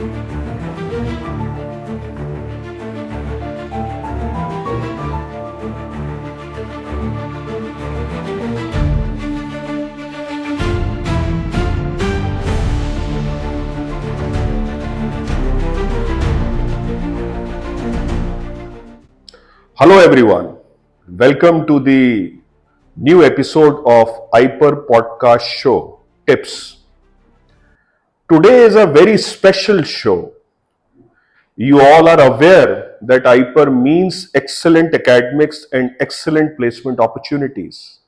Hello everyone, welcome to the new episode of Hyper Podcast Show Tips. Today is a very special show. You all are aware that Hyper means excellent academics and excellent placement opportunities.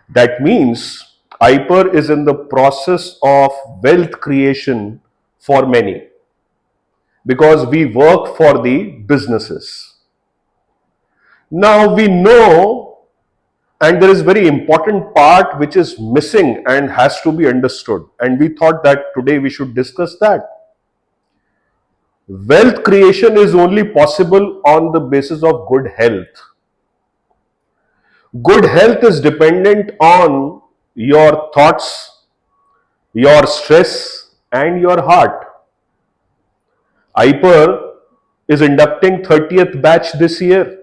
That means Hyper is in the process of wealth creation for many because we work for the businesses. Now we know, and there is very important part which is missing and has to be understood, and we thought that today we should discuss that. Wealth creation is only possible on the basis of good health. Good health is dependent on your thoughts, your stress, and your heart. Hyper is inducting 30th batch this year.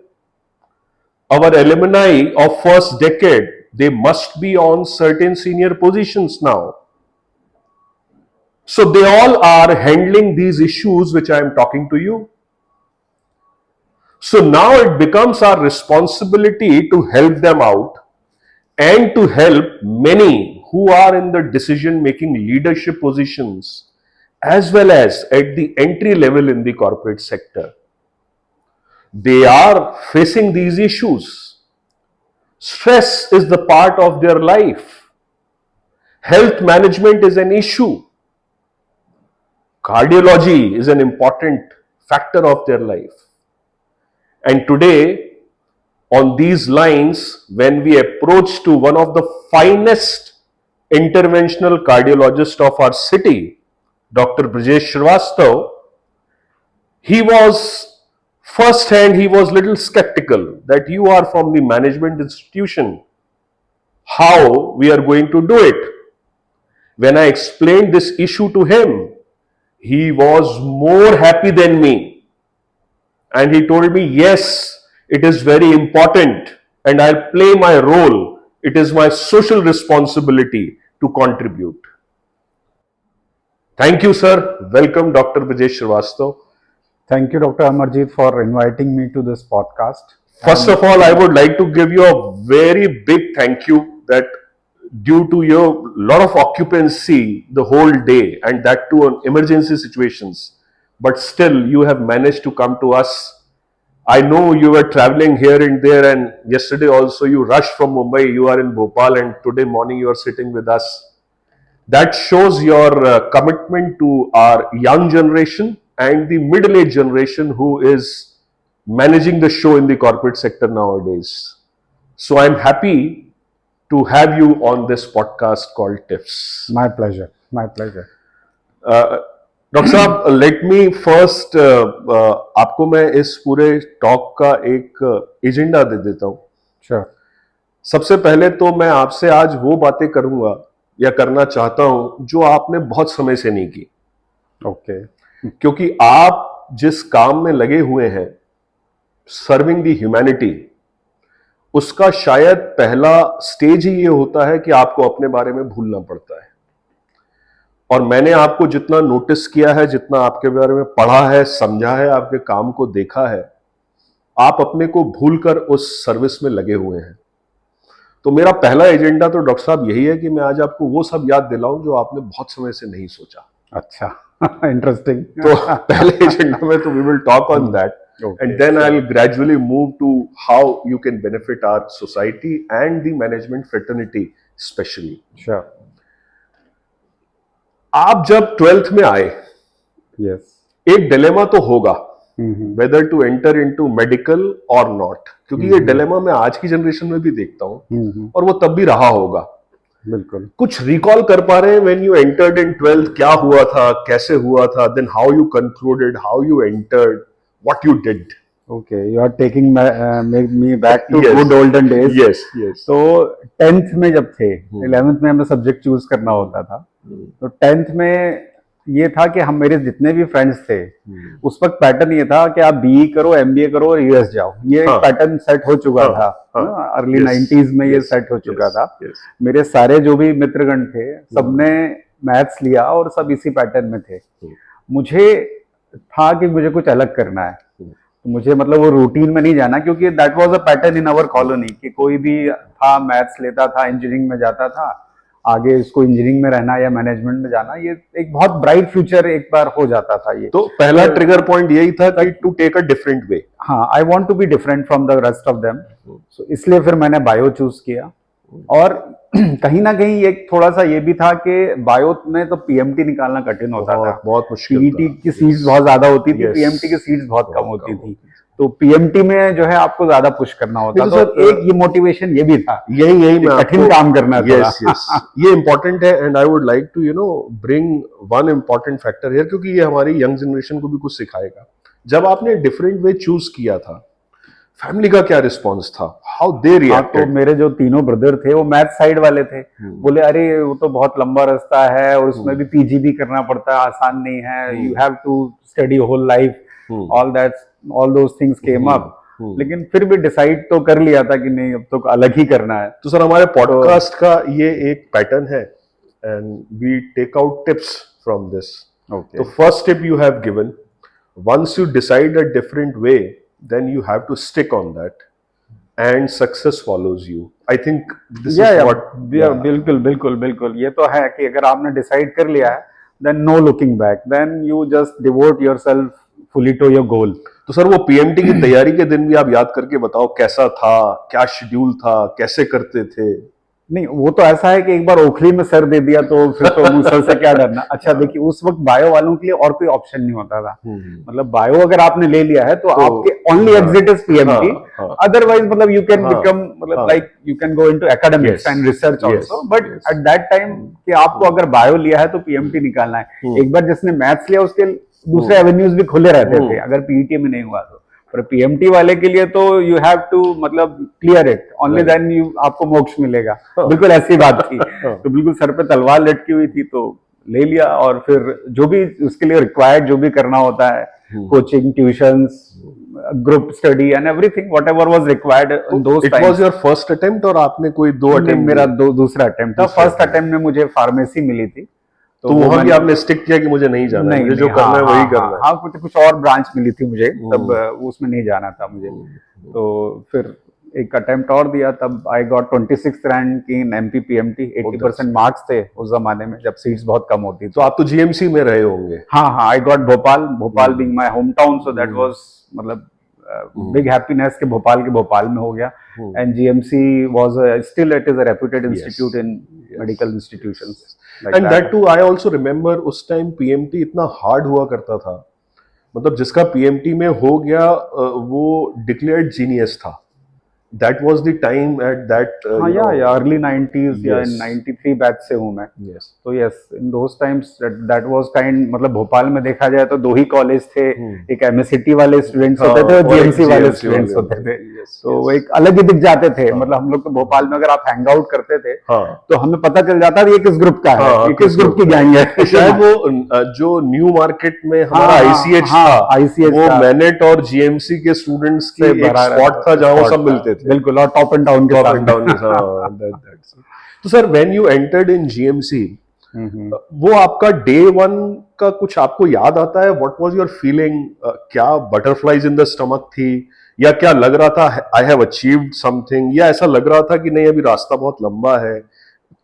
Our alumni of first decade, they must be on certain senior positions now. So they all are handling these issues which I am talking to you. So now it becomes our responsibility to help them out and to help many who are in the decision-making leadership positions as well as at the entry level in the corporate sector. They are facing these issues. Stress is the part of their life. Health management is an issue. Cardiology is an important factor of their life. And today, on these lines, when we approach to one of the finest interventional cardiologists of our city, Dr. Brajesh Srivastava, he was little skeptical that you are from the management institution. How we are going to do it? When I explained this issue to him, he was more happy than me. And he told me, yes, it is very important and I'll play my role. It is my social responsibility to contribute. Thank you, sir. Welcome, Dr. Brajesh Srivastava. Thank you, Dr. Amarjeet, for inviting me to this podcast. First of all, I would like to give you a very big thank you that due to your lot of occupancy the whole day and that too on emergency situations, but still you have managed to come to us. I know you were traveling here and there, and yesterday also you rushed from Mumbai, you are in Bhopal, and today morning you are sitting with us. That shows your commitment to our young generation and the middle-aged generation who is managing the show in the corporate sector nowadays. So I'm happy to have you on this podcast called Tips. My pleasure. My pleasure. Doctor साहब, let me first आपको मैं इस पूरे talk का एक agenda दे देता हूँ. Sure. सबसे पहले तो मैं आपसे आज वो बातें करूंगा या करना चाहता हूं जो आपने बहुत समय से नहीं की. Okay. क्योंकि आप जिस काम में लगे हुए हैं, सर्विंग द ह्यूमैनिटी, उसका शायद पहला स्टेज ही ये होता है कि आपको अपने बारे में भूलना पड़ता है. और मैंने आपको जितना नोटिस किया है, जितना आपके बारे में पढ़ा है, समझा है, आपके काम को देखा है, आप अपने को भूलकर उस सर्विस में लगे हुए हैं. तो मेरा पहला एजेंडा तो डॉक्टर साहब यही है कि मैं आज आपको वो सब याद दिलाऊं जो आपने बहुत समय से नहीं सोचा. अच्छा. Interesting. तो पहले एजेंडा में तो we will talk on that. Okay. And then I'll gradually move to how you can benefit our society and the management fraternity especially. Sure. आप जब 12th में आए, Yes. एक डिलेमा तो होगा, whether to enter into medical or not, क्योंकि ये dilemma मैं आज की जनरेशन में भी देखता हूँ और वो तब भी रहा होगा. बिल्कुल. कुछ रिकॉल कर पा रहे हैं when you entered in 12th, क्या हुआ था, कैसे हुआ था, then how you concluded, how you entered, what you did. Okay, you are taking me back to Yes. good olden days. Yes, yes. तो 10th में जब थे, 11th में हमें सब्जेक्ट चूज करना होता था. तो 10th में ये था कि हम मेरे जितने भी फ्रेंड्स थे हम्म, उस वक्त पैटर्न ये था कि आप बीई करो, एमबीए करो और यूएस जाओ। ये एक हाँ, पैटर्न सेट हो चुका हाँ, था हाँ, अर्ली yes, 90s में, ये yes, सेट हो चुका yes, था। yes, मेरे सारे जो भी मित्रगण थे सबने मैथ्स लिया और सब इसी पैटर्न में थे। मुझे था कि मुझे कुछ अलग करना है, तो मुझे मतलब वो रूटीन में नहीं जाना, क्योंकि that was a pattern in our colony कि कोई भी था मैथ्स लेता था, इंजीनियरिंग में जाता था, आगे इसको इंजीनियरिंग में रहना या मैनेजमेंट में जाना, ये एक बहुत ब्राइट फ्यूचर एक बार हो जाता था ये। तो पहला ट्रिगर पॉइंट यही था कि to take a different way. हाँ, I want to be different from the rest of them, so इसलिए फिर मैंने बायो चूज किया। और कहीं ना कहीं एक थोड़ा सा ये भी था कि बायो में तो पीएमटी निकालना कठिन होता था, बहुत मुश्किल पीईटी था। की सीट्स बहुत ज्यादा होती थी, Yes. पीएमटी की सीट्स बहुत कम बहुत होती कम थी, होती तो पीएमटी में जो है आपको ज्यादा पुश करना होता नहीं था। तो तो सर, एक ये मोटिवेशन ये भी था, यही कि मैं कठिन आपको, काम करना है यस थोड़ा। यस, ये इम्पोर्टेंट है। And I would like to bring one important factor here, क्योंकि ये हमारी यंग जनरेशन को भी कुछ सिखाएगा। जब आपने डिफरेंट वे चूज किया था, फैमिली का क्या रिस्पॉन्स था? हाउ दे हाँ, तो रिएक्टेड? मेरे जो तीनों ब्रदर थे वो मैथ साइड वाले थे। बोले अरे वो तो बहुत लंबा रास्ता है और उसमें भी पीजी भी करना पड़ता है, आसान नहीं है, you have to study whole life, all those things came up. लेकिन फिर भी डिसाइड तो कर लिया था कि नहीं, अब तो अलग ही करना है। तो सर, हमारे पॉडकास्ट का ये एक पैटर्न है, and we take out tips from this. Okay. तो first tip you have given, once you decide a different way, then you have to stick on that, and success follows you. I think this is what, बिल्कुल बिल्कुल बिल्कुल, ये तो है कि अगर आपने डिसाइड कर लिया है, then no looking back, then you just devote yourself fully to your goal. तो सर, वो पीएमटी की तैयारी के दिन भी आप याद करके बताओ, कैसा था, क्या शेड्यूल था, कैसे करते थे? नहीं, वो तो ऐसा है कि एक बार ओखली में सर दे दिया तो फिर तो सर से क्या डरना। अच्छा देखिए, उस वक्त बायो वालों के लिए और कोई ऑप्शन नहीं होता था। मतलब बायो अगर आपने ले लिया है तो आपके only exit is PMT, otherwise मतलब यू कैन बिकम, मतलब like you can go into academics and research also, but at that time कि आपको अगर बायो लिया है तो पीएमटी निकालना है। एक बार जिसने मैथ्स लिया उसके दूसरे एवेन्यूज भी खुले रहते थे अगर पीईटी में नहीं हुआ तो, पर पीएमटी वाले के लिए तो यू हैव टू मतलब clear it, only then you, आपको मोक्ष मिलेगा। बिल्कुल ऐसी बात थी। तो बिल्कुल सर पे तलवार लटकी हुई थी, तो ले लिया। और फिर जो भी उसके लिए रिक्वायर्ड जो भी करना होता है, coaching, tuitions, group study and everything, whatever was required in those it was your first attempt, और आपने कोई दो अटेम्प्ट? मेरा दूसरा अटेम्प्ट था। फर्स्ट अटेम्प्ट में मुझे फार्मेसी मिली थी, तो वहां भी आपने स्टिक किया कि मुझे नहीं जाना है, मुझे जो करना है वही करना है? हाँ, कुछ और ब्रांच मिली थी मुझे तब, उसमें नहीं जाना था मुझे। तो फिर एक अटेम्प्ट और दिया, तब I got 26th rank in MP PMT. 80% marks थे उस जमाने में, जब सीट्स बहुत कम होती थी। तो आप तो जीएमसी में रहे होंगे? हाँ, I got Bhopal being my home town, so that was मतलब बिग हैप्पीनेस के भोपाल में हो गया। And GMC was still, it is a reputed institute in medical institutions. And that too I also remember, उस टाइम पीएमटी इतना hard हुआ करता था, मतलब जिसका पीएमटी में हो गया वो डिक्लेयर्ड जीनियस था। That was the time at that हाँ, या अर्ली 90s या Yes. 93 बैच से हूँ मैं। yes, तो yes, in those times that was kind, मतलब भोपाल में देखा जाए तो दो ही कॉलेज थे, एक एमएससीटी वाले स्टूडेंट्स होते थे और जीएमसी वाले स्टूडेंट्स होते थे। तो वो एक अलग ही दिख जाते थे। मतलब हम लोग तो भोपाल में अगर आप हैंग आउट करते थे तो हमें पता चल जाता था ये किस ग्रुप का है, ये किस ग्रुप की गैंग है। शायद वो जो न्यू मार्केट में हमारा आईसीएच था, वो मैनेट और जीएमसी के स्टूडेंट्स के एक स्पॉट था जहां वो सब मिलते थे। बिल्कुल, और टॉप एंड डाउन के साथ। तो sir, when you entered in GMC, वो आपका डे वन का कुछ आपको याद आता है? What was your feeling? क्या बटरफ्लाइज इन द स्टमक थी, या क्या लग रहा था आई हैव अचीव्ड समथिंग, या ऐसा लग रहा था कि नहीं अभी रास्ता बहुत लंबा है?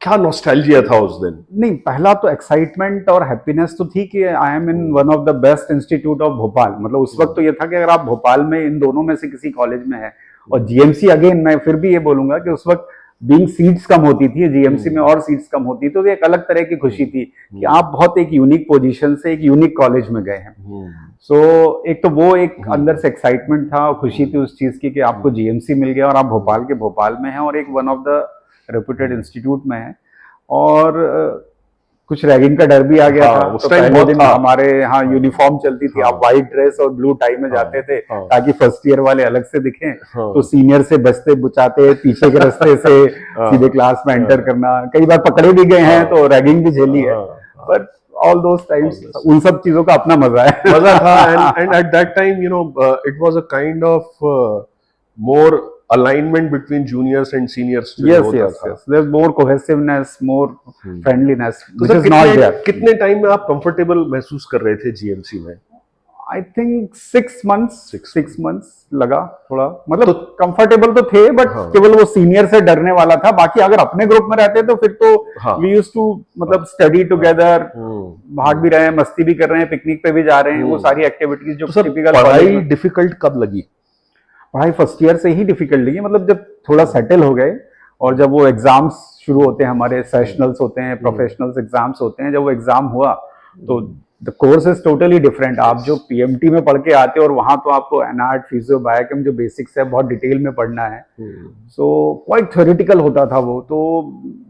क्या नॉस्टैल्जिया था उस दिन? नहीं, पहला तो एक्साइटमेंट और हैप्पीनेस तो थी कि I am in one of the best institute of Bhopal. मतलब उस वक्त तो ये था कि अगर आप भोपाल में इन दोनों में से किसी कॉलेज में है, और जीएमसी अगेन मैं फिर भी ये बोलूंगा कि उस वक्त बीइंग सीट्स कम होती थी, जीएमसी में और सीट्स कम होती, तो एक अलग तरह की खुशी थी कि आप बहुत एक यूनिक पोजीशन से एक यूनिक कॉलेज में गए हैं। सो एक तो वो एक अंदर से एक्साइटमेंट था और खुशी थी उस चीज की कि आपको जीएमसी मिल गया और आप भोपाल में हैं और एक one of the reputed institute में है। और कुछ रैगिंग का डर भी आ गया था। उस तो टाइम पहले दिन था। हमारे यहाँ यूनिफॉर्म चलती थी, आप व्हाइट ड्रेस और ब्लू टाई में जाते थे ताकि फर्स्ट ईयर वाले अलग से दिखें। तो सीनियर से बचते बुचाते पीछे के रास्ते से सीधे क्लास में एंटर करना, कई बार पकड़े भी गए हैं तो रैगिंग भी झेली है। But all those times All this. उन सब चीजों का अपना मजा है। मजा था, and at that time, it was a kind of more alignment between juniors and seniors जो yes होता yes था। yes there's more cohesiveness, more friendliness, तो which sir is not there. कितने टाइम में आप कंफर्टेबल महसूस कर रहे थे जीएमसी में? I think 6 months, Six 6 months लगा थोड़ा, मतलब तो कंफर्टेबल तो थे, बट हाँ। केवल वो सीनियर से डरने वाला था। बाकी अगर अपने ग्रुप में रहते तो फिर तो हाँ। वी यूज्ड टू मतलब स्टडी टुगेदर, हम्म। भाग भी रहे हैं, मस्ती भी कर रहे हैं, पिकनिक पे भी जा रहे हैं, वो सारी एक्टिविटीज जो तो सर टिपिकल पढ़ाई डिफिकल्ट कब लगी? पढ़ाई फर्स्ट ईयर से ही डिफिकल्ट लगी, मतलब जब थोड़ा सेटल हो गए और जब वो एग्जाम्स शुरू होते हैं, हमारे सेशनल्स होते हैं, प्रोफेशनल्स एग्जाम्स होते हैं, जब वो एग्जाम हुआ तो the course is totally different. आप जो पीएमटी में पढ़ के आते हो और वहां तो आपको एनआर्ट, फिजियो, बायोकेम जो बेसिक्स है बहुत डिटेल में पढ़ना है, सो क्वाइट थ्योरेटिकल होता था वो। तो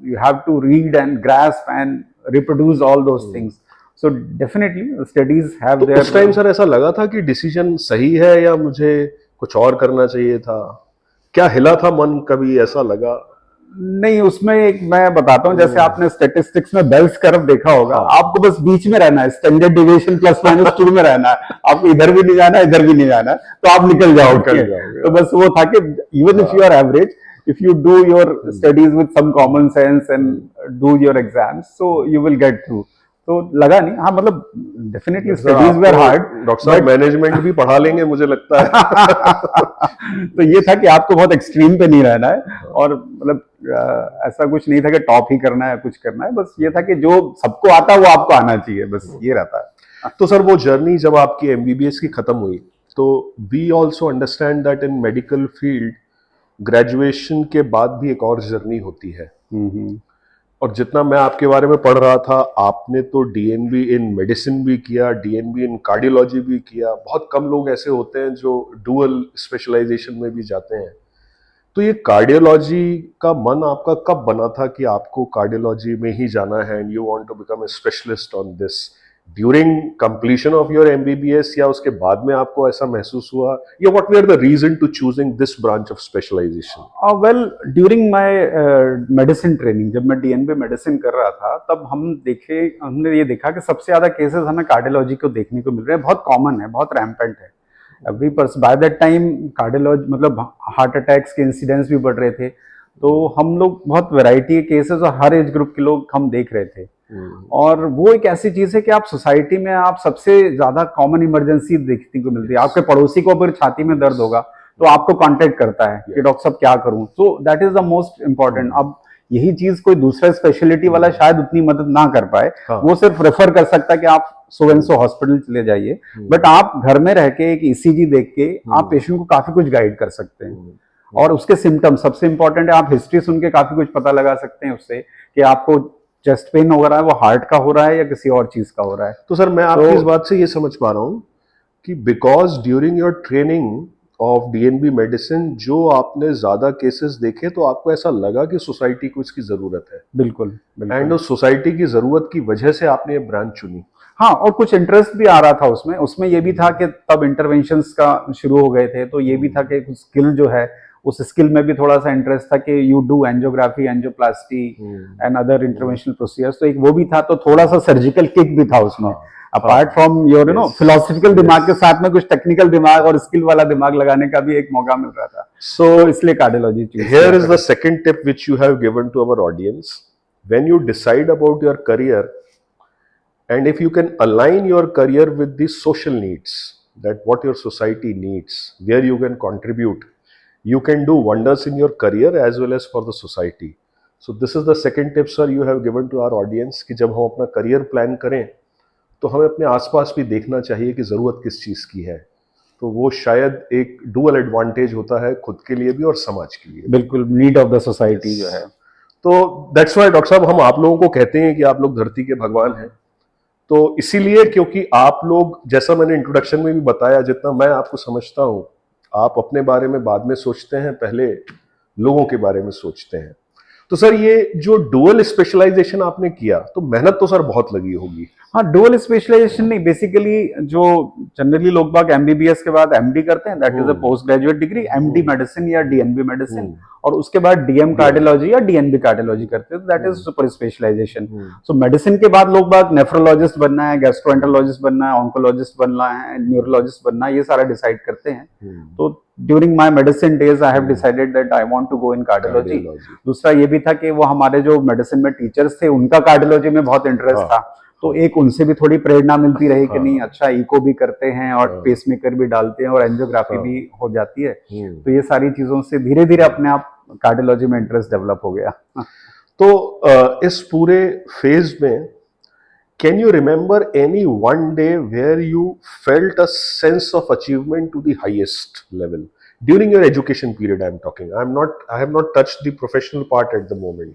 you have to read and grasp and reproduce all those things, so definitely studies have to there. उस टाइम सर ऐसा लगा था कि डिसीजन सही है या मुझे कुछ और करना चाहिए था? क्या हिला था मन, कभी ऐसा लगा? नहीं, उसमें एक मैं बताता हूँ, जैसे आपने स्टैटिस्टिक्स में बेल्स कर्व देखा होगा, हाँ। आपको बस बीच में रहना है, स्टैंडर्ड डिविएशन प्लस माइनस 2 में रहना है, आपको इधर भी नहीं जाना, इधर भी नहीं जाना, तो आप निकल जाओगे। तो बस वो था कि even if you are average, if you do your studies with some common sense and do your exams, so you will get through. तो लगा नहीं, हाँ मतलब definitely studies were hard. Doctor साहब मैनेजमेंट भी पढ़ा लेंगे मुझे लगता है। तो ये था कि आपको बहुत एक्सट्रीम पे नहीं रहना है, और मतलब ऐसा कुछ नहीं था कि टॉप ही करना है, कुछ करना है, बस ये था कि जो सबको आता है वो आपको आना चाहिए, बस ये रहता है। तो सर वो जर्नी जब आपकी एमबीबीएस की खत्म हुई, तो we also understand that in medical field graduation के बाद भी एक और जर्नी होती है। और जितना मैं आपके बारे में पढ़ रहा था, आपने तो डीएनबी इन मेडिसिन भी किया, डीएनबी इन कार्डियोलॉजी भी किया। बहुत कम लोग ऐसे होते हैं जो डुअल स्पेशलाइजेशन में भी जाते हैं। तो ये कार्डियोलॉजी का मन आपका कब बना था कि आपको कार्डियोलॉजी में ही जाना है and you want to become a specialist on this? During completion of your MBBS या उसके बाद में आपको ऐसा महसूस हुआ, या what were the reason to choosing this branch of specialization? Well, during my medicine training, जब मैं डीएनबी मेडिसिन कर रहा था, तब हमने ये देखा कि सबसे ज्यादा केसेस हमें कार्डियोलॉजी को देखने को मिल रहे हैं। बहुत कॉमन है, बहुत रैम्पेंट है every person. By that time cardiology मतलब हार्ट अटैक्स के इंसिडेंट्स भी बढ़ रहे थे, तो हम लोग बहुत वैरायटी के केसेस और हर एज ग्रुप के लोग हम देख रहे थे। और वो एक ऐसी चीज है कि आप सोसाइटी में आप सबसे ज्यादा कॉमन इमरजेंसी देखने को मिलती है। आपके पड़ोसी को अगर छाती में दर्द होगा तो आपको कांटेक्ट करता है कि डॉक्टर साहब क्या करूं। सो that is the most important. अब यही चीज कोई दूसरा स्पेशलिटी वाला शायद उतनी मदद ना कर पाए, वो सिर्फ रेफर कर सकता है कि आप सो एंड सो हॉस्पिटल चले जाइए, बट आप घर में रह के एक ईसीजी देख के आप पेशेंट को काफी कुछ गाइड कर सकते हैं। और उसके सिम्टम सबसे इंपॉर्टेंट है, आप हिस्ट्री सुन के काफी कुछ पता लगा सकते हैं उससे कि आपको चेस्ट पेन हो रहा है वो हार्ट का हो रहा है या किसी और चीज का हो रहा है। तो सर मैं आपकी इस बात से ये समझ पा रहा हूं कि because during your training of DNB medicine जो आपने ज्यादा केसेस देखे, तो आपको ऐसा लगा कि सोसाइटी को इसकी जरूरत है। बिल्कुल, एंड उस सोसाइटी की जरूरत की वजह से आपने ये ब्रांच चुनी। हाँ, और कुछ इंटरेस्ट भी आ रहा था उसमें ये भी था कि तब इंटरवेंशंस का शुरू हो गए थे, तो ये भी था कि कुछ स्किल जो है उस स्किल में भी थोड़ा सा इंटरेस्ट था कि you do angiography, angioplasty and other interventional procedures, तो एक वो भी था। तो थोड़ा सा सर्जिकल किक भी था उसमें, अपार्ट फ्रॉम योर फिलोसफिकल दिमाग के साथ में कुछ टेक्निकल दिमाग और स्किल वाला दिमाग लगाने का भी एक मौका मिल रहा था। सो इसलिए cardiology choose. Here is the second tip which you have given to our audience. When you decide about your career and if you can align your career with the social needs, that what your society needs, where you can contribute, you can do wonders in your career as well as for the society. So this is the second tip sir you have given to our audience कि जब हम अपना career plan करें तो हमें अपने आसपास भी देखना चाहिए कि ज़रूरत किस चीज़ की है। तो वो शायद एक डुअल एडवांटेज होता है, खुद के लिए भी और समाज के लिए। बिल्कुल, नीड ऑफ द सोसाइटी जो है। तो दैट्स व्हाई डॉक्टर साहब हम आप लोगों को कहते हैं कि आप लोग धरती के भगवान हैं। तो इसीलिए क्योंकि आप लोग, जैसा मैंने इंट्रोडक्शन में भी बताया, जितना मैं आपको समझता हूं, आप अपने बारे में बाद में सोचते हैं, पहले लोगों के बारे में सोचते हैं। तो सर ये जो डुअल स्पेशलाइजेशन आपने किया तो मेहनत तो सर बहुत लगी होगी। हाँ, डुअल स्पेशलाइजेशन नहीं, बेसिकली जो जनरली लोग बाग एमबीबीएस के बाद एमडी करते हैं, that is a post graduate degree, MD medicine या डीएनबी मेडिसिन, और उसके बाद डीएम कार्डियोलॉजी या डीएनबी कार्डियोलॉजी करते हैं, that is super specialisation. So medicine के बाद लोग बाग नेफ्रोलॉजिस्ट बनना है, गैस्ट्रोएंटरोलॉजिस्ट बनना है, ऑन्कोलॉजिस्ट बनना है, न्यूरोलॉजिस्ट बनना है, ये सारा डिसाइड करते हैं। तो during my medicine days I have decided that I want to go in cardiology. दूसरा ये भी था कि वो हमारे जो मेडिसिन में टीचर्स थे उनका कार्डियोलॉजी में बहुत इंटरेस्ट था, तो एक उनसे भी थोड़ी प्रेरणा मिलती रही कि नहीं अच्छा इको भी करते हैं और पेसमेकर भी डालते हैं और एंजियोग्राफी भी हो जाती है। तो ये सारी चीजों से धीरे धीरे अपने आप कार्डियोलॉजी में इंटरेस्ट डेवलप हो गया। तो इस पूरे फेज में can you remember any one day where you felt a sense of achievement to the highest level during your education period? I am talking, I have not touched the professional part at the moment.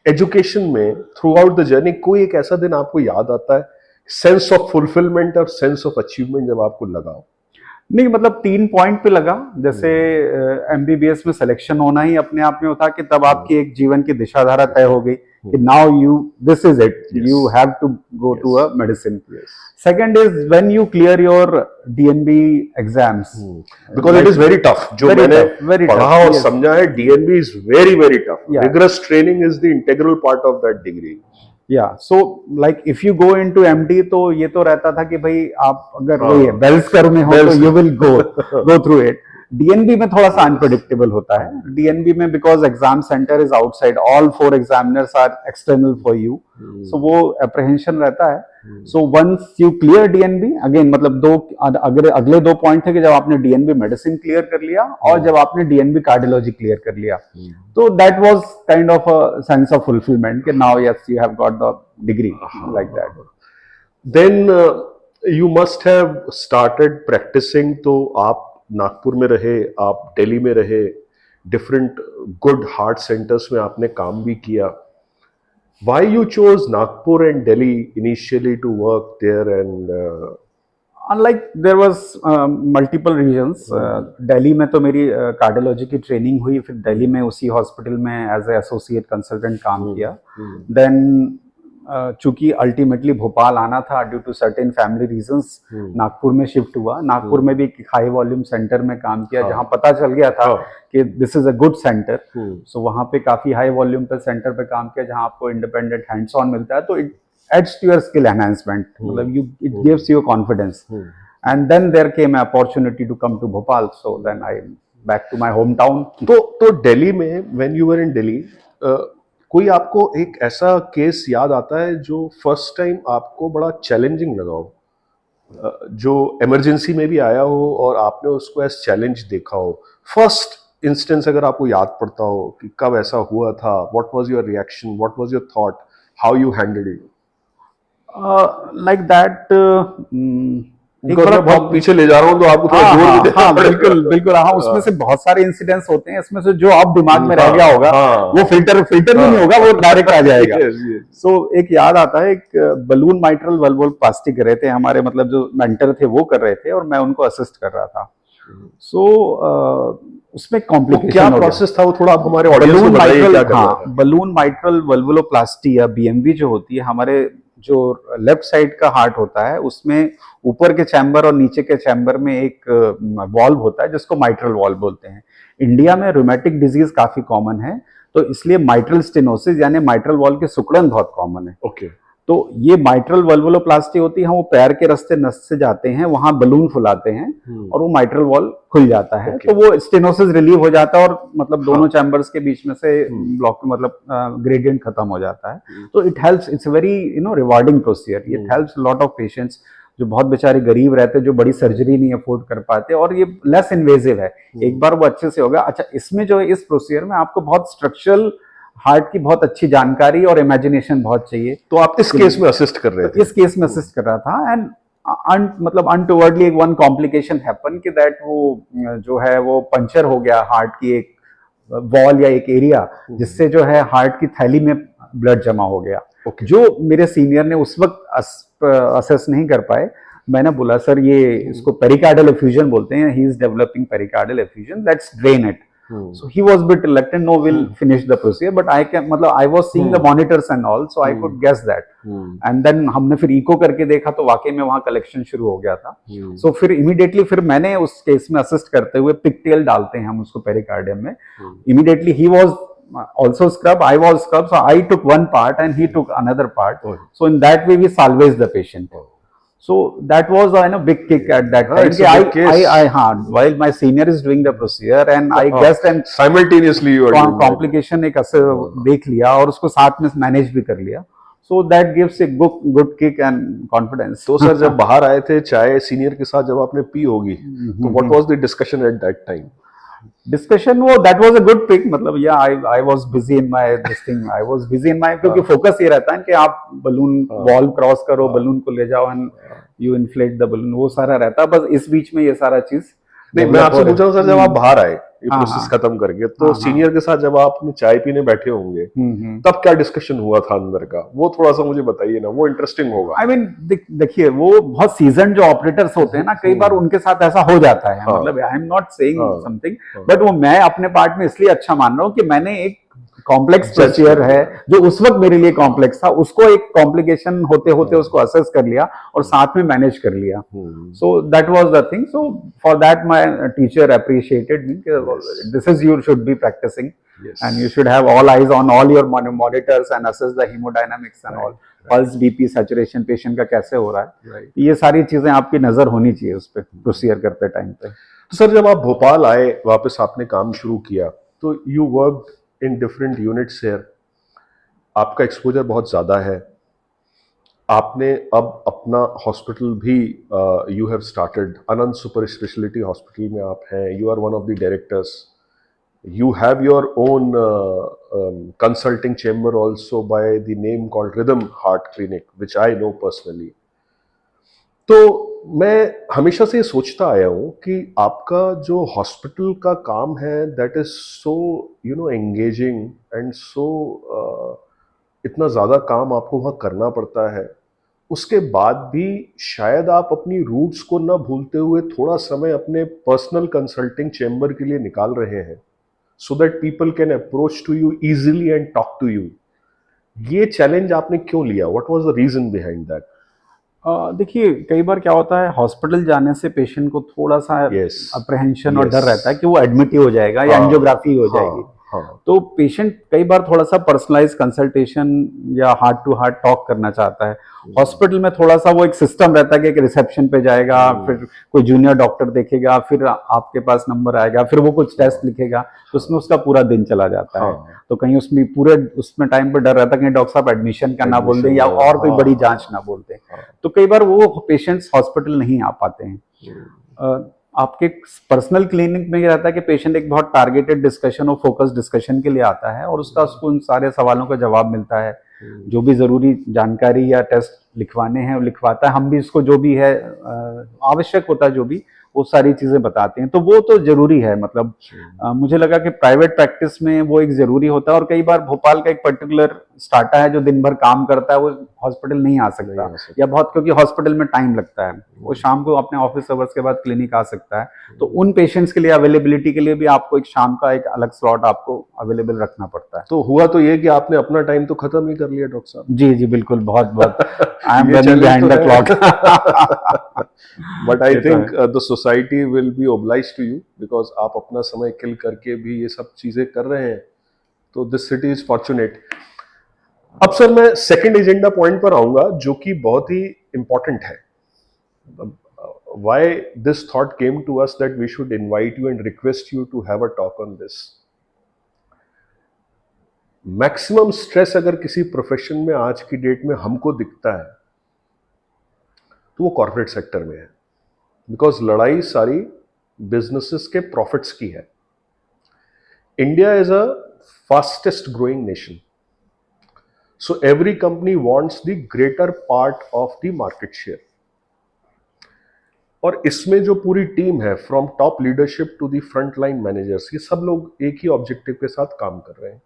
Education में throughout the journey कोई एक ऐसा दिन आपको याद आता है, sense of fulfilment और सेंस ऑफ अचीवमेंट जब आपको लगा हो? नहीं, मतलब 3 पॉइंट पे लगा। जैसे एमबीबीएस में सिलेक्शन होना ही अपने आप में होता कि तब आपकी एक जीवन की दिशाधारा तय हो गई कि now you this is it, you have to go to a medicine. Second is when you clear your DNB exams, because it is very tough. जो मैंने पढ़ा और समझा है, DNB is very very tough. Rigorous training is the integral part of that degree. या so like if you go into MD तो ये तो रहता था कि भाई आप अगर बेल्स कर में हो तो you will go through it. DNB में थोड़ा सा अनप्रेडिक्टेबल होता है। डीएनबी में because exam centre is outside, all 4 examiners are external for you, so वो अप्रहेंशन रहता है। So once you clear DNB, again मतलब अगले 2 पॉइंट थे कि जब आपने डीएनबी मेडिसिन क्लियर कर लिया और जब आपने डीएनबी कार्डियोलॉजी क्लियर कर लिया, तो that was kind of a sense of fulfilment कि now yes you have got the degree like that. Then you must have started practising. तो आप नागपुर में रहे, आप दिल्ली में रहे, डिफरेंट गुड हार्ट सेंटर्स में आपने काम भी किया। Why you chose Nagpur and Delhi initially to work there? And unlike there was multiple reasons. Delhi में तो मेरी कार्डियोलॉजी की ट्रेनिंग हुई, फिर दिल्ली में उसी हॉस्पिटल में एज ए एसोसिएट कंसल्टेंट काम किया। देन चूंकि अल्टीमेटली भोपाल आना था due to certain family reasons, Nagpur में शिफ्ट हुआ। नागपुर में भी एक हाई वॉल्यूम सेंटर में काम किया जहां पता चल गया था कि this is a good centre. So वहां पे काफी हाई वॉल्यूम पे सेंटर पे काम किया जहां आपको इंडिपेंडेंट हैंड्स ऑन मिलता है, तो it adds to your skill enhancement, मतलब it gives you confidence. And then there came opportunity to come to Bhopal, so then I back to my home town. तो दिल्ली में when you were in Delhi, कोई आपको एक ऐसा केस याद आता है जो फर्स्ट टाइम आपको बड़ा चैलेंजिंग लगा हो, जो इमरजेंसी में भी आया हो और आपने उसको एज चैलेंज देखा हो? फर्स्ट इंस्टेंस अगर आपको याद पड़ता हो कि कब ऐसा हुआ था, what was your reaction, what was your thought, how you handled it? Like that एक बार बहुत पीछे ले जा रहा हूँ तो आपको थोड़ा जोर भी देना पड़ेगा। बिल्कुल बिल्कुल, हाँ, उसमें से बहुत सारे इंसिडेंट्स होते हैं, इसमें से जो आप दिमाग में रह गया होगा वो फिल्टर भी नहीं होगा, वो डायरेक्ट आ जाएगा। सो एक याद आता है, एक बलून माइट्रल वल्वोप्लास्टी कर रहे थे हमारे, मतलब जो मेंटर थे वो कर रहे थे और मैं उनको असिस्ट कर रहा था। सो उसमें कॉम्प्लिकेशन क्या प्रोसेस था वो थोड़ा आप हमारे ऑडियंस को बताइए क्या कर रहा था? बलून माइट्रल वल्वोप्लास्टी या बीएमवी जो होती है, हमारे जो लेफ्ट साइड का हार्ट होता है उसमें ऊपर के चैम्बर और नीचे के चैम्बर में एक वॉल्व होता है जिसको माइट्रल वॉल्व बोलते हैं। इंडिया में रूमेटिक डिजीज काफी कॉमन है, तो इसलिए माइट्रल स्टेनोसिस यानी माइट्रल वॉल्व के सिकुड़न बहुत कॉमन है। ओके। तो ये माइट्रल वल्वोप्लास्टी होती है, वो पैर के रास्ते नस से जाते हैं, वहां बलून फुलाते हैं और वो माइट्रल वॉल्व खुल जाता है। तो वो स्टेनोसिस रिलीव हो जाता है और मतलब दोनों चैम्बर्स के बीच में से ब्लॉक मतलब ग्रेडियंट खत्म हो जाता है। तो it helps, it's very rewarding procedure. It helps lot of patients जो बहुत बेचारे गरीब रहते हैं, जो बड़ी सर्जरी नहीं अफोर्ड कर पाते, और ये लेस इन्वेजिव है, एक बार वो अच्छे से होगा। अच्छा, इसमें जो है इस प्रोसीजर में आपको बहुत स्ट्रक्चरल हार्ट की बहुत अच्छी जानकारी और इमेजिनेशन बहुत चाहिए। तो आप इस केस में असिस्ट कर रहे थे? इस केस में असिस्ट कर रहा था। एंड मतलब अनटुवर्डली वन कॉम्प्लिकेशन हैपन कि दैट वो जो है वो पंचर हो गया हार्ट की एक वॉल या एक एरिया, जिससे जो है हार्ट की थैली में ब्लड जमा हो गया। जो मेरे सीनियर ने उस वक्त असेस नहीं कर पाए, मैंने बोला सर ये इसको पेरिकार्डियल एफ्यूजन बोलते हैं, he is developing pericardial effusion, let's drain it. So he was a bit reluctant. No, we'll finish the procedure. But I can, मतलब I was seeing the monitors and all, so I could guess that. And then हमने फिर eco करके देखा तो वाकई में वहाँ collection शुरू हो गया था. So फिर immediately फिर मैंने उस केस में असिस्ट करते हुए पिगटेल डालते हैं हम उसको पेरिकार्डियम में. Immediately he was also scrub, I was scrub, so I took one part and he took another part. So in that way we salvaged the patient. So that was a big kick at that time. It's a big case. While my senior is doing the procedure and I guessed and simultaneously you are doing that. complication एक ऐसे देख लिया और उसको साथ में manage भी कर लिया. So that gives a good kick and confidence. तो सर जब बाहर आए थे चाय सीनियर के साथ जब आपने पी होगी तो what was the discussion at that time? Discussion वो that was a good pick. मतलब या I was busy in my this thing. I was busy in my, क्योंकि फोकस ये रहता है कि आप बलून वॉल क्रॉस करो, बलून को ले जाओ and you inflate the balloon, वो सारा रहता है. बस इस बीच में ये सारा चीज नहीं, मैं आपसे पूछ रहा हूँ सर, जब आप बाहर आए ये प्रोसेस खत्म करके तो सीनियर के साथ जब आप चाय पीने बैठे होंगे तब क्या डिस्कशन हुआ था अंदर का, वो थोड़ा सा मुझे बताइए ना, वो इंटरेस्टिंग होगा. आई मीन देखिए वो बहुत सीजन जो ऑपरेटर्स होते हैं ना, कई बार उनके साथ ऐसा हो जाता है. मतलब I am not saying something, but वो मैं अपने पार्ट में इसलिए अच्छा मान रहा हूँ कि मैंने एक कॉम्प्लेक्स प्रोसीजर है जो उस वक्त मेरे लिए कॉम्प्लेक्स था, उसको एक कॉम्प्लिकेशन होते होते उसको असेस कर लिया और साथ में मैनेज कर लिया. So that was the thing. So for that my teacher appreciated me. This is you should be practising and you should have all eyes on all your monitors and assess the hemodynamics and all. Pulse, BP, saturation patient का कैसे हो रहा है, ये सारी चीजें आपकी नजर होनी चाहिए उस पर प्रोसीजर करते टाइम पे. तो सर जब आप भोपाल आए वापस आपने काम शुरू किया तो you worked in different units here, आपका एक्सपोजर बहुत ज़्यादा है. आपने अब अपना हॉस्पिटल भी you have started, Anant super speciality hospital में आप हैं, you are one of the directors. You have your own consulting chamber also by the name called Rhythm Heart Clinic, which I know personally. तो मैं हमेशा से ये सोचता आया हूँ कि आपका जो हॉस्पिटल का काम है that is so engaging and so इतना ज़्यादा काम आपको वहाँ करना पड़ता है. उसके बाद भी शायद आप अपनी रूट्स को ना भूलते हुए थोड़ा समय अपने पर्सनल कंसल्टिंग चैम्बर के लिए निकाल रहे हैं so that people can approach to you easily and talk to you. ये चैलेंज आपने क्यों लिया? What was the reason behind that? देखिए कई बार क्या होता है, हॉस्पिटल जाने से पेशेंट को थोड़ा सा अप्रहेंशन और डर रहता है कि वो एडमिट ही हो जाएगा या एंजियोग्राफी हो जाएगी. तो पेशेंट कई बार थोड़ा सा पर्सनलाइज कंसल्टेशन या हार्ट टू हार्ट टॉक करना चाहता है. हॉस्पिटल में थोड़ा सा वो एक सिस्टम रहता है कि एक रिसेप्शन पे जाएगा, फिर कोई जूनियर डॉक्टर देखेगा, फिर आपके पास नंबर आएगा, फिर वो कुछ टेस्ट लिखेगा, तो उसमें उसका पूरा दिन चला जाता है. तो कहीं उसमें पूरे उसमें टाइम पर डर रहता है कहीं डॉक्टर साहब एडमिशन का ना बोल दें या और कोई बड़ी जांच ना बोल दें. तो कई बार वो पेशेंट्स हॉस्पिटल नहीं आ पाते हैं. आपके पर्सनल क्लिनिक में ये रहता है कि पेशेंट एक बहुत टारगेटेड डिस्कशन और फोकस डिस्कशन के लिए आता है और उसको उन सारे सवालों का जवाब मिलता है. जो भी जरूरी जानकारी या टेस्ट लिखवाने हैं वो लिखवाता है. हम भी इसको जो भी है आवश्यक होता है जो भी वो सारी चीजें बताते हैं. तो वो तो जरूरी है. मतलब मुझे लगा कि प्राइवेट प्रैक्टिस में वो एक जरूरी होता है. और कई बार भोपाल का एक पर्टिकुलर स्टार्टा है जो दिन भर काम करता है, वो हॉस्पिटल नहीं आ सकता या बहुत, क्योंकि हॉस्पिटल में टाइम लगता है, वो शाम को अपने ऑफिस आवर्स के बाद क्लिनिक आ सकता है. तो उन पेशेंट्स के लिए अवेलेबिलिटी के लिए भी आपको एक शाम का एक अलग स्लॉट आपको अवेलेबल रखना पड़ता है. तो हुआ तो ये कि आपने अपना टाइम तो खत्म ही कर लिया डॉक्टर साहब. जी जी बिल्कुल, बहुत बहुत I am running behind the clock. But I think the society will be obliged to you because आप अपना समय किल करके भी ये सब चीजें कर रहे हैं. तो दिस सिटी इज फॉर्चुनेट. अब सर मैं सेकंड एजेंडा पॉइंट पर आऊंगा जो कि बहुत ही इंपॉर्टेंट है. Why this thought came to us that we should invite you and request you to have a talk on this. Maximum stress अगर किसी प्रोफेशन में आज की डेट में हमको दिखता है तो वो कॉर्पोरेट सेक्टर में है. बिकॉज लड़ाई सारी बिजनेसेस के प्रॉफिट्स की है. India is a fastest growing nation. So every company wants the greater part of the market share. और इसमें जो पूरी टीम है from top leadership to the front line managers, ये सब लोग एक ही ऑब्जेक्टिव के साथ काम कर रहे हैं.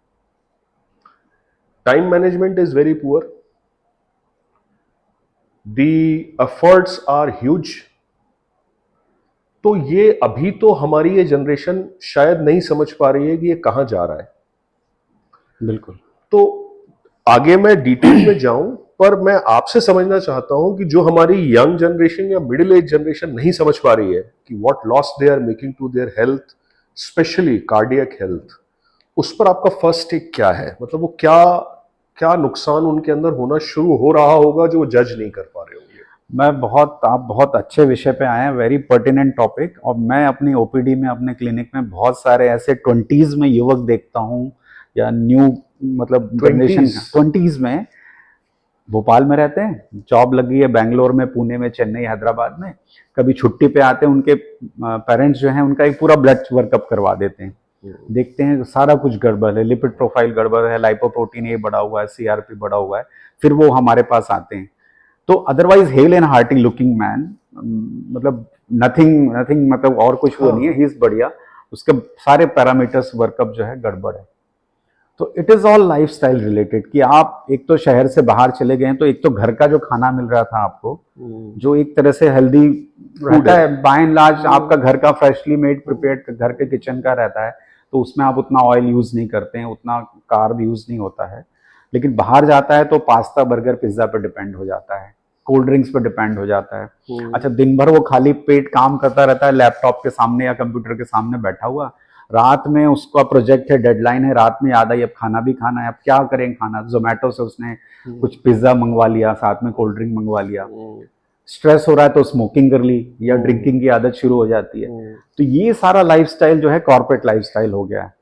Time management is very poor. The efforts are huge. तो ये अभी तो हमारी ये जनरेशन शायद नहीं समझ पा रही है कि ये कहाँ जा रहा है। बिल्कुल। तो आगे मैं डिटेल में जाऊं, पर मैं आपसे समझना चाहता हूं कि जो हमारी यंग जनरेशन या मिडिल एज जनरेशन नहीं समझ पा रही है कि what loss they are making to their health, specially cardiac health, उस पर आपका फर्स्ट टेक क्या है? मतलब वो क्या क्या नुकसान उनके अंदर होना शुरू हो रहा होगा जो वो जज नहीं कर पा रहे होंगे? आप बहुत अच्छे विषय पे आए हैं, वेरी पर्टिनेंट टॉपिक। और मैं अपनी ओपीडी में, अपने क्लिनिक में बहुत सारे ऐसे 20s में युवक देखता हूँ, या न्यू मतलब जनरेशन 20s में, भोपाल में रहते हैं, जॉब लगी है बैंगलोर में, पुणे में, चेन्नई, हैदराबाद में, कभी छुट्टी पे आते हैं, उनके पेरेंट्स जो हैं उनका एक पूरा ब्लड वर्कअप करवा देते हैं, देखते हैं सारा कुछ गड़बड़ है, लिपिड प्रोफाइल गड़बड़ है, लाइपोप्रोटीन ये बढ़ा हुआ है, सीआरपी बढ़ा हुआ है, फिर वो हमारे पास आते हैं। तो otherwise hello and hearty looking man, मतलब नथिंग नथिंग, मतलब और कुछ वो नहीं है, ही इज बढ़िया, उसके सारे पैरामीटर्स वर्कअप जो है गड़बड़ है। तो it is all lifestyle related, कि आप एक तो शहर से बाहर चले गए हैं, तो एक तो घर का जो खाना मिल रहा था आपको, जो एक तरह से हेल्दी रहता है, बाय एंड लार्ज आपका घर का फ्रेशली मेड प्रिपेयर्ड घर के किचन का रहता है, तो उसमें आप उतना ऑयल यूज नहीं करते हैं, उतना कार्ब यूज नहीं होता है। लेकिन बाहर जाता है तो पास्ता, बर्गर, पिज्जा पे डिपेंड हो जाता है, कोल्ड ड्रिंक्स पे डिपेंड हो जाता है। अच्छा, दिन भर वो खाली पेट काम करता रहता है, लैपटॉप के सामने या कंप्यूटर के सामने बैठा हुआ, रात में उसका प्रोजेक्ट है, डेडलाइन है, रात में याद आई अब खाना भी खाना है, अब क्या करें खाना, जोमेटो से उसने कुछ पिज्जा मंगवा लिया, साथ में कोल्ड ड्रिंक मंगवा लिया। स्ट्रेस हो रहा है तो स्मोकिंग कर ली, या ड्रिंकिंग की आदत शुरू हो जाती है। तो ये सारा लाइफस्टाइल जो है कॉर्पोरेट लाइफस्टाइल हो गया है।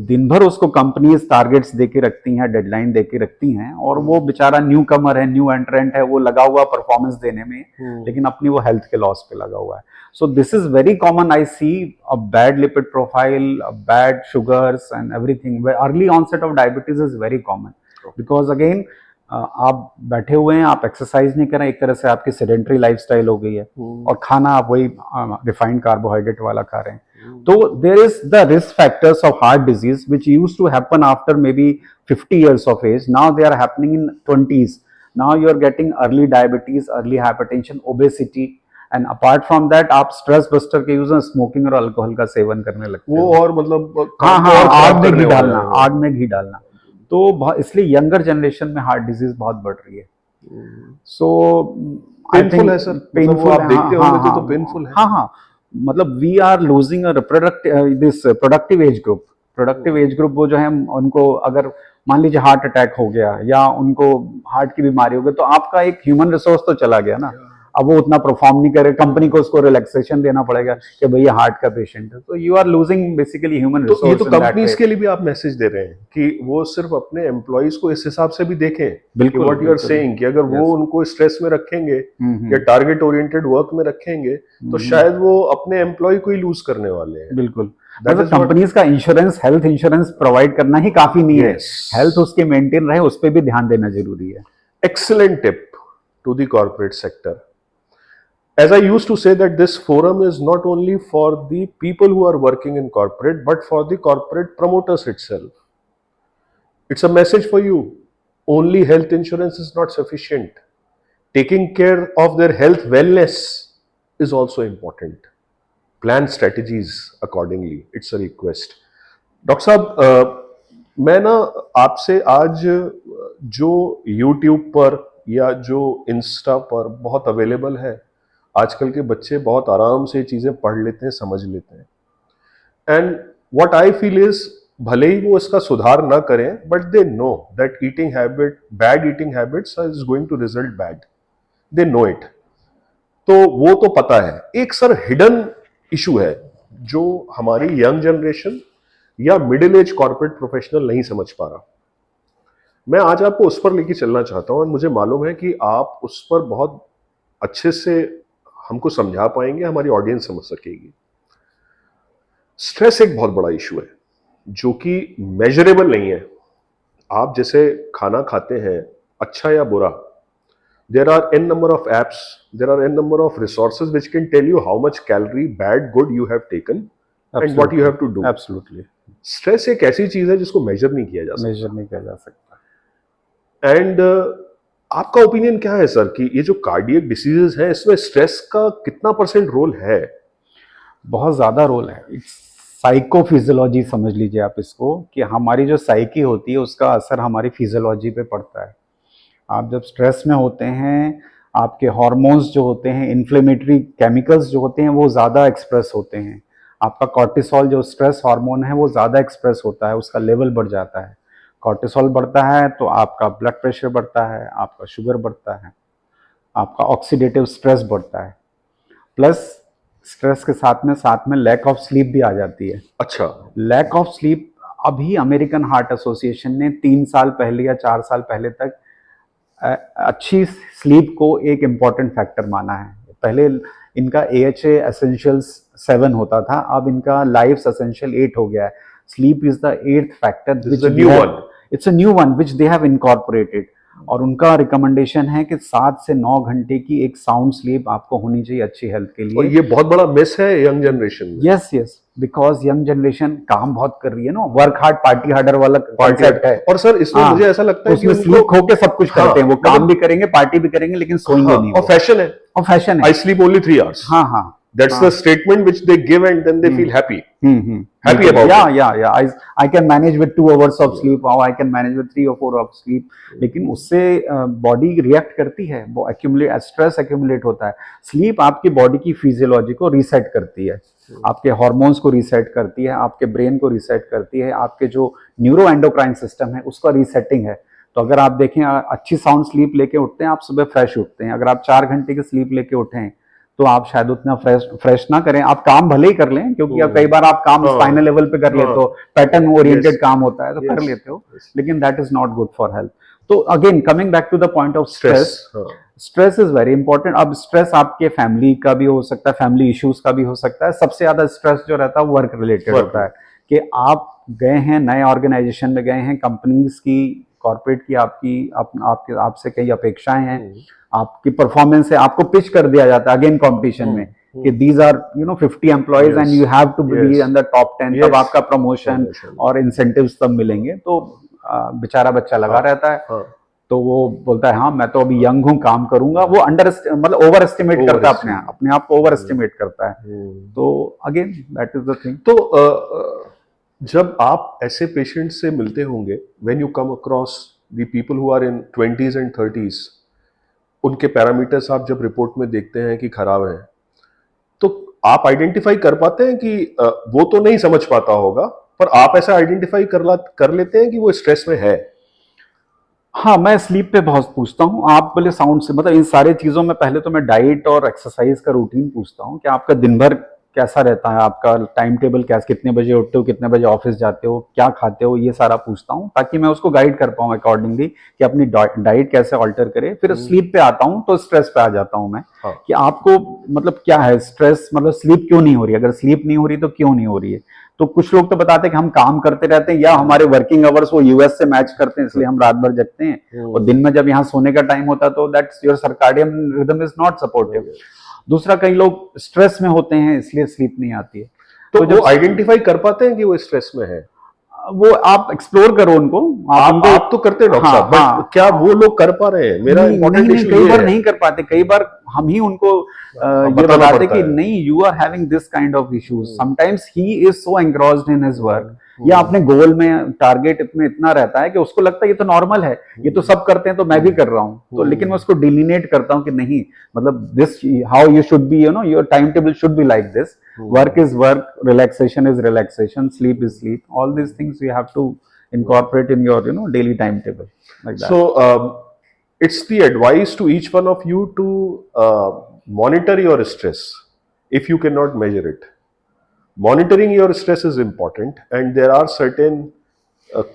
दिन भर उसको कंपनीज टारगेट्स देके रखती हैं, डेडलाइन देके रखती हैं, और वो बेचारा न्यू कमर है, न्यू एंट्रेंट है, वो लगा हुआ परफॉर्मेंस देने में, लेकिन अपनी वो हेल्थ के लॉस पे लगा हुआ है। So this is very common, I see a bad lipid profile, bad sugars and everything. Early onset of diabetes is very common, because again आप बैठे हुए हैं, आप एक्सरसाइज नहीं कर रहे हैं, एक तरह से आपकी सेडेंटरी लाइफस्टाइल हो गई है, और खाना आप वही रिफाइंड कार्बोहाइड्रेट वाला खा रहे हैं। तो there is the risk factors of heart disease which used to happen after maybe 50 years of age, now they are happening in 20s. Now you are getting early diabetes, early hypertension, obesity, and apart from that आप stress buster के use smoking और alcohol का seven करने लगते वो हो। और मतलब हाँ हाँ, आग में घी डालना, आग में घी डालना। तो इसलिए यंगर जनरेशन में हार्ट डिजीज बहुत बढ़ रही है। सो पेनफुल है सर, पेनफुल आप देखते होंगे तो पेनफुल है। हाँ हाँ, मतलब we are losing a this productive age group. Productive age group वो जो है, उनको अगर मान लीजिए हार्ट अटैक हो गया, या उनको हार्ट की बीमारी हो गई, तो आपका एक ह्यूमन रिसोर्स तो चला गया ना। अब वो उतना परफॉर्म नहीं करे, कंपनी को उसको रिलैक्सेशन देना पड़ेगा कि भैया हार्ट का पेशेंट है, तो you are losing basically human resource. ये तो कंपनीज के लिए भी आप मैसेज दे रहे हैं कि वो सिर्फ अपने एम्प्लॉइज को इस हिसाब से भी देखें, बिल्कुल, व्हाट यू आर सेइंग, कि अगर वो उनको स्ट्रेस में रखेंगे या टारगेट ओरिएंटेड वर्क में रखेंगे, तो शायद वो अपने एम्प्लॉय को ही लूज करने वाले हैं। बिल्कुल, मतलब कंपनीज का इंश्योरेंस, हेल्थ इंश्योरेंस प्रोवाइड करना ही काफी नहीं है, हेल्थ उसके मेंटेन रहे, उस पर भी ध्यान देना जरूरी है। Excellent tip to the corporate sector. As I used to say that this forum is not only for the people who are working in corporate, but for the corporate promoters itself. It's a message for you. Only health insurance is not sufficient. Taking care of their health wellness is also important. Plan strategies accordingly. It's a request. Doctor साहब, मैं ना आपसे आज जो YouTube पर या जो Insta पर बहुत अवेलेबल है, आजकल के बच्चे बहुत आराम से चीज़ें पढ़ लेते हैं, समझ लेते हैं, and what I feel is, भले ही वो इसका सुधार ना करें, but they know that eating habit, bad eating habits is going to result bad, they know it. तो वो तो पता है। एक सर हिडन इशू है जो हमारी यंग जनरेशन या मिडिल एज कॉर्पोरेट प्रोफेशनल नहीं समझ पा रहा। मैं आज आपको उस पर लेके चलना चाहता हूं, और मुझे मालूम है कि आप उस पर बहुत अच्छे से हमको समझा पाएंगे, हमारी ऑडियंस समझ सकेगी। स्ट्रेस एक बहुत बड़ा इशू है जो कि मेजरेबल नहीं है। आप जैसे खाना खाते हैं, अच्छा या बुरा, there are n number of apps, there are n number of resources which can tell you how much calorie, bad, good you have taken and what you have to do. Absolutely. Stress एक ऐसी चीज है जिसको major नहीं किया जा सकता। And आपका ओपिनियन क्या है सर कि ये जो कार्डियक डिसीजेस हैं, इसमें स्ट्रेस का कितना % रोल है? बहुत ज़्यादा रोल है। इट्स साइकोफिजियोलॉजी समझ लीजिए आप इसको, कि हमारी जो साइकी होती है उसका असर हमारी फिजियोलॉजी पे पड़ता है। आप जब स्ट्रेस में होते हैं, आपके हार्मोन्स जो होते हैं, इन्फ्लेमेटरी केमिकल्स जो होते हैं वो ज़्यादा एक्सप्रेस होते हैं। आपका कॉर्टिसोल जो स्ट्रेस हार्मोन है वो ज़्यादा एक्सप्रेस होता है, उसका लेवल बढ़ जाता है। कॉर्टिसोल बढ़ता है तो आपका ब्लड प्रेशर बढ़ता है, आपका शुगर बढ़ता है, आपका ऑक्सीडेटिव स्ट्रेस बढ़ता है। प्लस स्ट्रेस के साथ में लैक ऑफ स्लीप भी आ जाती है। अच्छा। लैक ऑफ स्लीप, अभी अमेरिकन हार्ट एसोसिएशन ने 3 साल पहले या 4 साल पहले तक अच्छी स्लीप को एक इम्पॉर्टेंट फैक्टर माना है। पहले इनका AHA एसेंशियल्स 7 होता था, अब इनका लाइफ एसेंशियल 8 हो गया है। Sleep is the 8th factor, it's a new one which they have incorporated. और उनका रिकमेंडेशन है कि 7 से 9 घंटे की एक साउंड स्लीप आपको होनी चाहिए अच्छी हेल्थ के लिए। और ये बहुत बड़ा मिस है यंग जनरेशन में। Yes yes, because young generation काम बहुत कर रही है ना, वर्क हार्ड पार्टी हार्डर वाला कॉन्सेप्ट है। और सर इसमें मुझे ऐसा लगता है उसमें स्लीप खो के सब कुछ करते हैं, वो काम भी करेंगे, पार्टी भी करेंगे, लेकिन सोएंगे नहीं। और फैशन है, और फैशन है, आई स्लीप ओनली 3 hours। हाँ हाँ, That's the statement which they give, and then they feel happy. Happy about it. Yeah. I can manage with 2 hours of sleep, or I can manage with 3 or 4 hours sleep. लेकिन उससे body react करती है, वो accumulate, stress accumulate होता है। Sleep आपकी body की physiology को रीसेट करती है, आपके हार्मोन्स को रीसेट करती है, आपके ब्रेन को रीसेट करती है, आपके जो न्यूरो एंडोक्राइन सिस्टम है उसका रीसेटिंग है। तो अगर आप देखें, अच्छी साउंड स्लीप लेके उठते हैं आप, सुबह फ्रेश उठते हैं। अगर आप 4 घंटे की स्लीप लेके उठें तो आप शायद उतना फ्रेश ना करें। आप काम भले ही कर लें, क्योंकि कई बार आप काम स्पाइनल लेवल पे कर लेते हो, पैटर्न ओरिएंटेड काम होता है तो कर लेते हो, लेकिन that is not good for health. तो again coming back to the point of stress, stress is very important. अब स्ट्रेस आपके फैमिली का भी हो सकता है, फैमिली इश्यूज का भी हो सकता है। सबसे ज्यादा स्ट्रेस जो रहता है वर्क रिलेटेड होता है, कि आप गए हैं नए ऑर्गेनाइजेशन में, गए हैं कंपनीज की, कॉर्पोरेट की आपकी आपसे कई अपेक्षाएं हैं, आपकी परफॉर्मेंस है, आपको पिच कर दिया जाता है अगेन कंपटीशन में कि these are 50 employees and you have to be in the top 10, तब आपका प्रमोशन और इंसेंटिव्स तब मिलेंगे। तो बेचारा बच्चा लगा रहता है, तो वो बोलता है हाँ मैं तो अभी यंग हूँ, काम करूंगा। वो मतलब ओवर एस्टिमेट करता है अपने आप को ओवर एस्टिमेट करता है। तो again that is the thing. तो जब आप ऐसे पेशेंट से मिलते होंगे, when you come across the people who are in 20s and 30s, उनके पैरामीटर्स आप जब रिपोर्ट में देखते हैं कि खराब हैं, तो आप आइडेंटिफाई कर पाते हैं कि वो तो नहीं समझ पाता होगा, पर आप ऐसा आइडेंटिफाई कर लेते हैं कि वो स्ट्रेस में है? हाँ, मैं स्लीप पे बहुत पूछता हूँ। आप बोले साउंड से, मतलब इन सारी चीज़ों में पहले तो मैं डाइट और एक्सरसाइज का रूटीन पूछता हूँ कि आपका दिन भर कैसा रहता है, आपका टाइम टेबल कैसा, कितने बजे उठते हो, कितने बजे ऑफिस जाते हो, क्या खाते हो, ये सारा पूछता हूँ, ताकि मैं उसको गाइड कर पाऊँ अकॉर्डिंगली कि अपनी डाइट कैसे ऑल्टर करे। फिर स्लीप पे आता हूँ, तो स्ट्रेस पे आ जाता हूँ मैं, कि आपको मतलब क्या है स्ट्रेस, मतलब स्लीप क्यों नहीं हो रही है, अगर स्लीप नहीं हो रही तो क्यों नहीं हो रही है। तो कुछ लोग तो बताते हैं कि हम काम करते रहते हैं, या हमारे वर्किंग आवर्स वो यूएस से मैच करते हैं, इसलिए हम रात भर जगते हैं, और दिन में जब यहाँ सोने का टाइम होता है तो that's your circadian rhythm is not supportive. दूसरा, कई लोग स्ट्रेस में होते हैं इसलिए स्लीप नहीं आती है। तो वो आइडेंटिफाई कर पाते हैं कि वो स्ट्रेस में है? वो आप एक्सप्लोर करो उनको। आप तो करते हैं डॉक्टर साहब, बट क्या वो लोग कर पा रहे हैं? मेरा इंपॉर्टेंट इशू कई बार नहीं कर पाते, कई बार हम ही उनको ये बताते कि नहीं, you are having this kind of issues. Sometimes he is so engrossed in his work, या अपने गोल में टारगेट में इतना रहता है कि उसको लगता है ये तो नॉर्मल है, ये तो सब करते हैं तो मैं भी कर रहा हूँ। तो लेकिन मैं उसको डिलिनेट करता हूँ कि नहीं, मतलब this how you should B, your time table should be like this, work is work, relaxation is relaxation, sleep is sleep. All these things you have to incorporate in your daily timetable, like that. So it's the advice to each one of you to monitor your stress if you cannot measure it. Monitoring your stress is important, and there are certain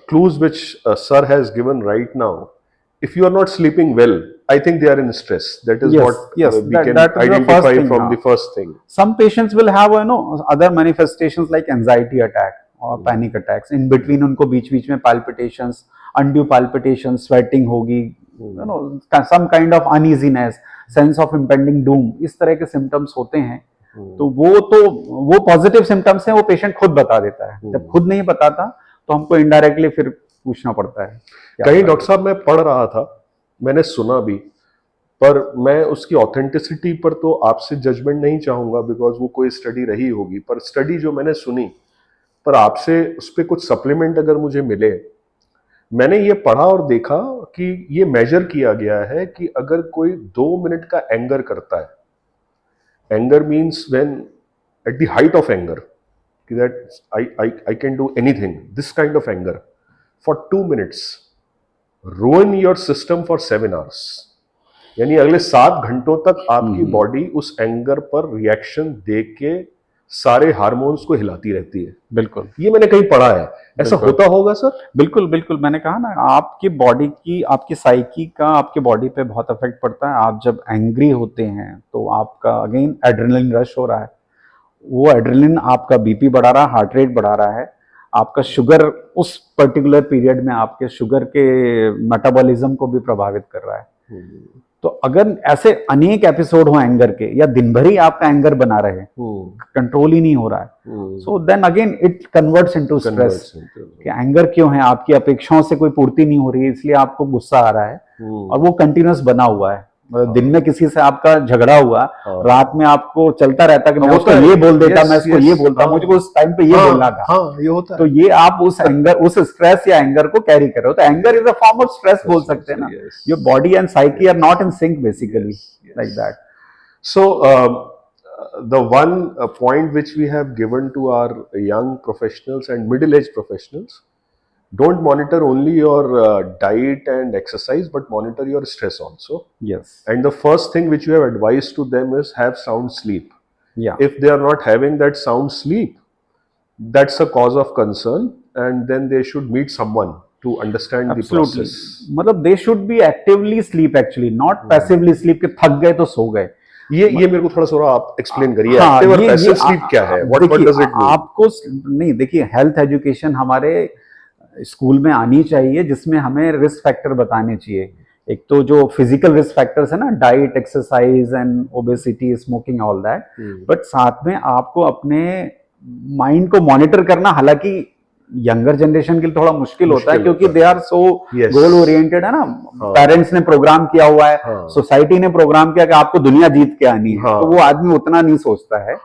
clues which sir has given right now. If you are not sleeping well, I think they are in stress. That is what we can identify from the first thing. Some patients will have other manifestations like anxiety attack और panic attacks. In between उनको बीच में palpitations, undue palpitations, sweating होगी, some kind of uneasiness, sense of impending doom, इस तरह के symptoms होते हैं। तो वो पॉजिटिव सिम्टम्स हैं, वो पेशेंट खुद बता देता है। जब खुद नहीं बताता तो हमको इनडायरेक्टली फिर पूछना पड़ता है। कहीं डॉक्टर साहब मैं पढ़ रहा था, मैंने सुना भी पर मैं उसकी ऑथेंटिसिटी पर तो आपसे जजमेंट नहीं चाहूंगा, बिकॉज वो कोई स्टडी रही होगी, पर स्टडी जो मैंने सुनी, पर आपसे उस पर कुछ सप्लीमेंट अगर मुझे मिले। मैंने ये पढ़ा और देखा कि ये मेजर किया गया है कि अगर कोई 2 मिनट का एंगर करता है, anger means when at the height of anger, that I can do anything, this kind of anger for 2 minutes ruin your system for 7 hours। यानी अगले 7 घंटों तक आपकी बॉडी उस एंगर पर रिएक्शन दे के सारे हार्मोन्स को हिलाती रहती है। बिल्कुल, ये मैंने कहीं पढ़ा है, ऐसा बिल्कुल। होता होगा सर? बिल्कुल बिल्कुल, मैंने कहा ना, आपकी बॉडी की, आपकी साइकी का आपके बॉडी पे बहुत इफेक्ट पड़ता है। आप जब एंग्री होते हैं तो आपका अगेन एड्रेनलिन रश हो रहा है, वो एड्रेनलिन आपका बीपी बढ़ा रहा है, हार्ट रेट बढ़ा रहा है, आपका शुगर उस पर्टिकुलर पीरियड में आपके शुगर के मेटाबॉलिज्म को भी प्रभावित कर रहा है। तो अगर ऐसे अनेक एपिसोड हो एंगर के, या दिन भर ही आपका एंगर बना रहे, कंट्रोल ही नहीं हो रहा है, so then again it converts into stress. कि एंगर क्यों है? आपकी अपेक्षाओं से कोई पूर्ति नहीं हो रही है, इसलिए आपको गुस्सा आ रहा है, और वो कंटिन्यूस बना हुआ है। मतलब दिन में किसी से आपका झगड़ा हुआ, रात में आपको चलता रहता कि मैं उसको ये बोल देता, मैं इसको ये बोलता, मुझे उस टाइम पे ये बोलना था। ये होता है। तो ये आप उस एंगर, उस स्ट्रेस या एंगर को कैरी कर रहे हो। तो anger is a form of stress बोल सकते हैं ना। Your body and psyche are not in sync basically, like that. So, the one point which we have given to our young professionals and middle-aged professionals, don't monitor only your diet and exercise, but monitor your stress also. Yes. And the first thing which you have advised to them is have sound sleep. Yeah. If they are not having that sound sleep, that's a cause of concern, and then they should meet someone to understand the Absolutely. process. मतलब they should be actively sleep actually, not passively sleep कि थक गए तो सो गए। ये मेरे को थोड़ा सा आप एक्सप्लेन करिए, हाँ, एक्टिव और ये पैसिव स्लीप क्या है? What does it mean? आपको नहीं, देखिए, हेल्थ एजुकेशन हमारे स्कूल में आनी चाहिए, जिसमें हमें रिस्क फैक्टर बताने चाहिए। एक तो जो फिजिकल रिस्क फैक्टर्स है ना, diet, exercise and obesity, smoking, all that, but साथ में आपको अपने माइंड को मॉनिटर करना, हालांकि यंगर जनरेशन के लिए थोड़ा मुश्किल होता है, क्योंकि दे आर सो गोल ओरिएंटेड है ना। पेरेंट्स ने प्रोग्राम किया हुआ है, सोसाइटी ने प्रोग्राम किया कि आपको दुनिया जीत के आनी है, तो वो आदमी उतना नहीं सोचता है।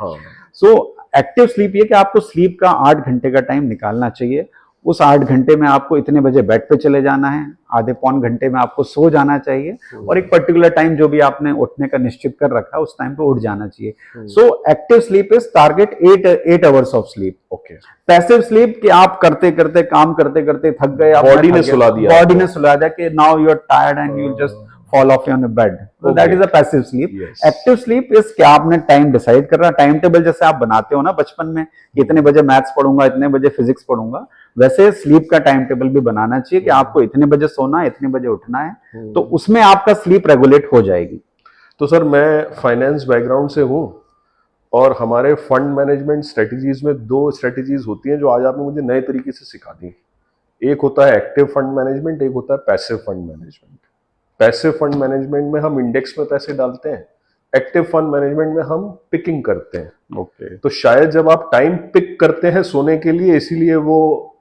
सो एक्टिव स्लीप ये कि आपको स्लीप का 8 घंटे का टाइम निकालना चाहिए। उस 8 घंटे में आपको इतने बजे बेड पे चले जाना है, आधे पौन घंटे में आपको सो जाना चाहिए, और एक पर्टिकुलर टाइम जो भी आपने उठने का निश्चित कर रखा है उस टाइम पे उठ जाना चाहिए। So active sleep is target 8 hours of sleep. Okay. Passive sleep कि आप करते करते, काम करते करते थक गए, बॉडी ने सुला दिया कि now you are tired and you just fall off on a bed, so that is a passive sleep. Active sleep is क्या आपने टाइम डिसाइड कर रहा, टाइम टेबल जैसे आप बनाते हो ना बचपन में, इतने बजे मैथ्स पढ़ूंगा, इतने बजे फिजिक्स पढ़ूंगा, वैसे स्लीप का टाइम टेबल भी बनाना चाहिए कि आपको इतने बजे सोना है, इतने बजे उठना है, तो उसमें आपका स्लीप रेगुलेट हो जाएगी। तो सर, मैं फाइनेंस बैकग्राउंड से हूँ, और हमारे फंड मैनेजमेंट स्ट्रेटजीज में 2 स्ट्रेटजीज होती हैं जो आज आपने मुझे नए तरीके से सिखा दी। एक होता है एक्टिव फंड मैनेजमेंट, एक होता है passive fund management. Passive fund management में हम इंडेक्स में पैसे डालते हैं, एक्टिव फंड मैनेजमेंट में हम पिकिंग करते हैं। ओके। तो शायद जब आप टाइम पिक करते हैं सोने के लिए, इसीलिए वो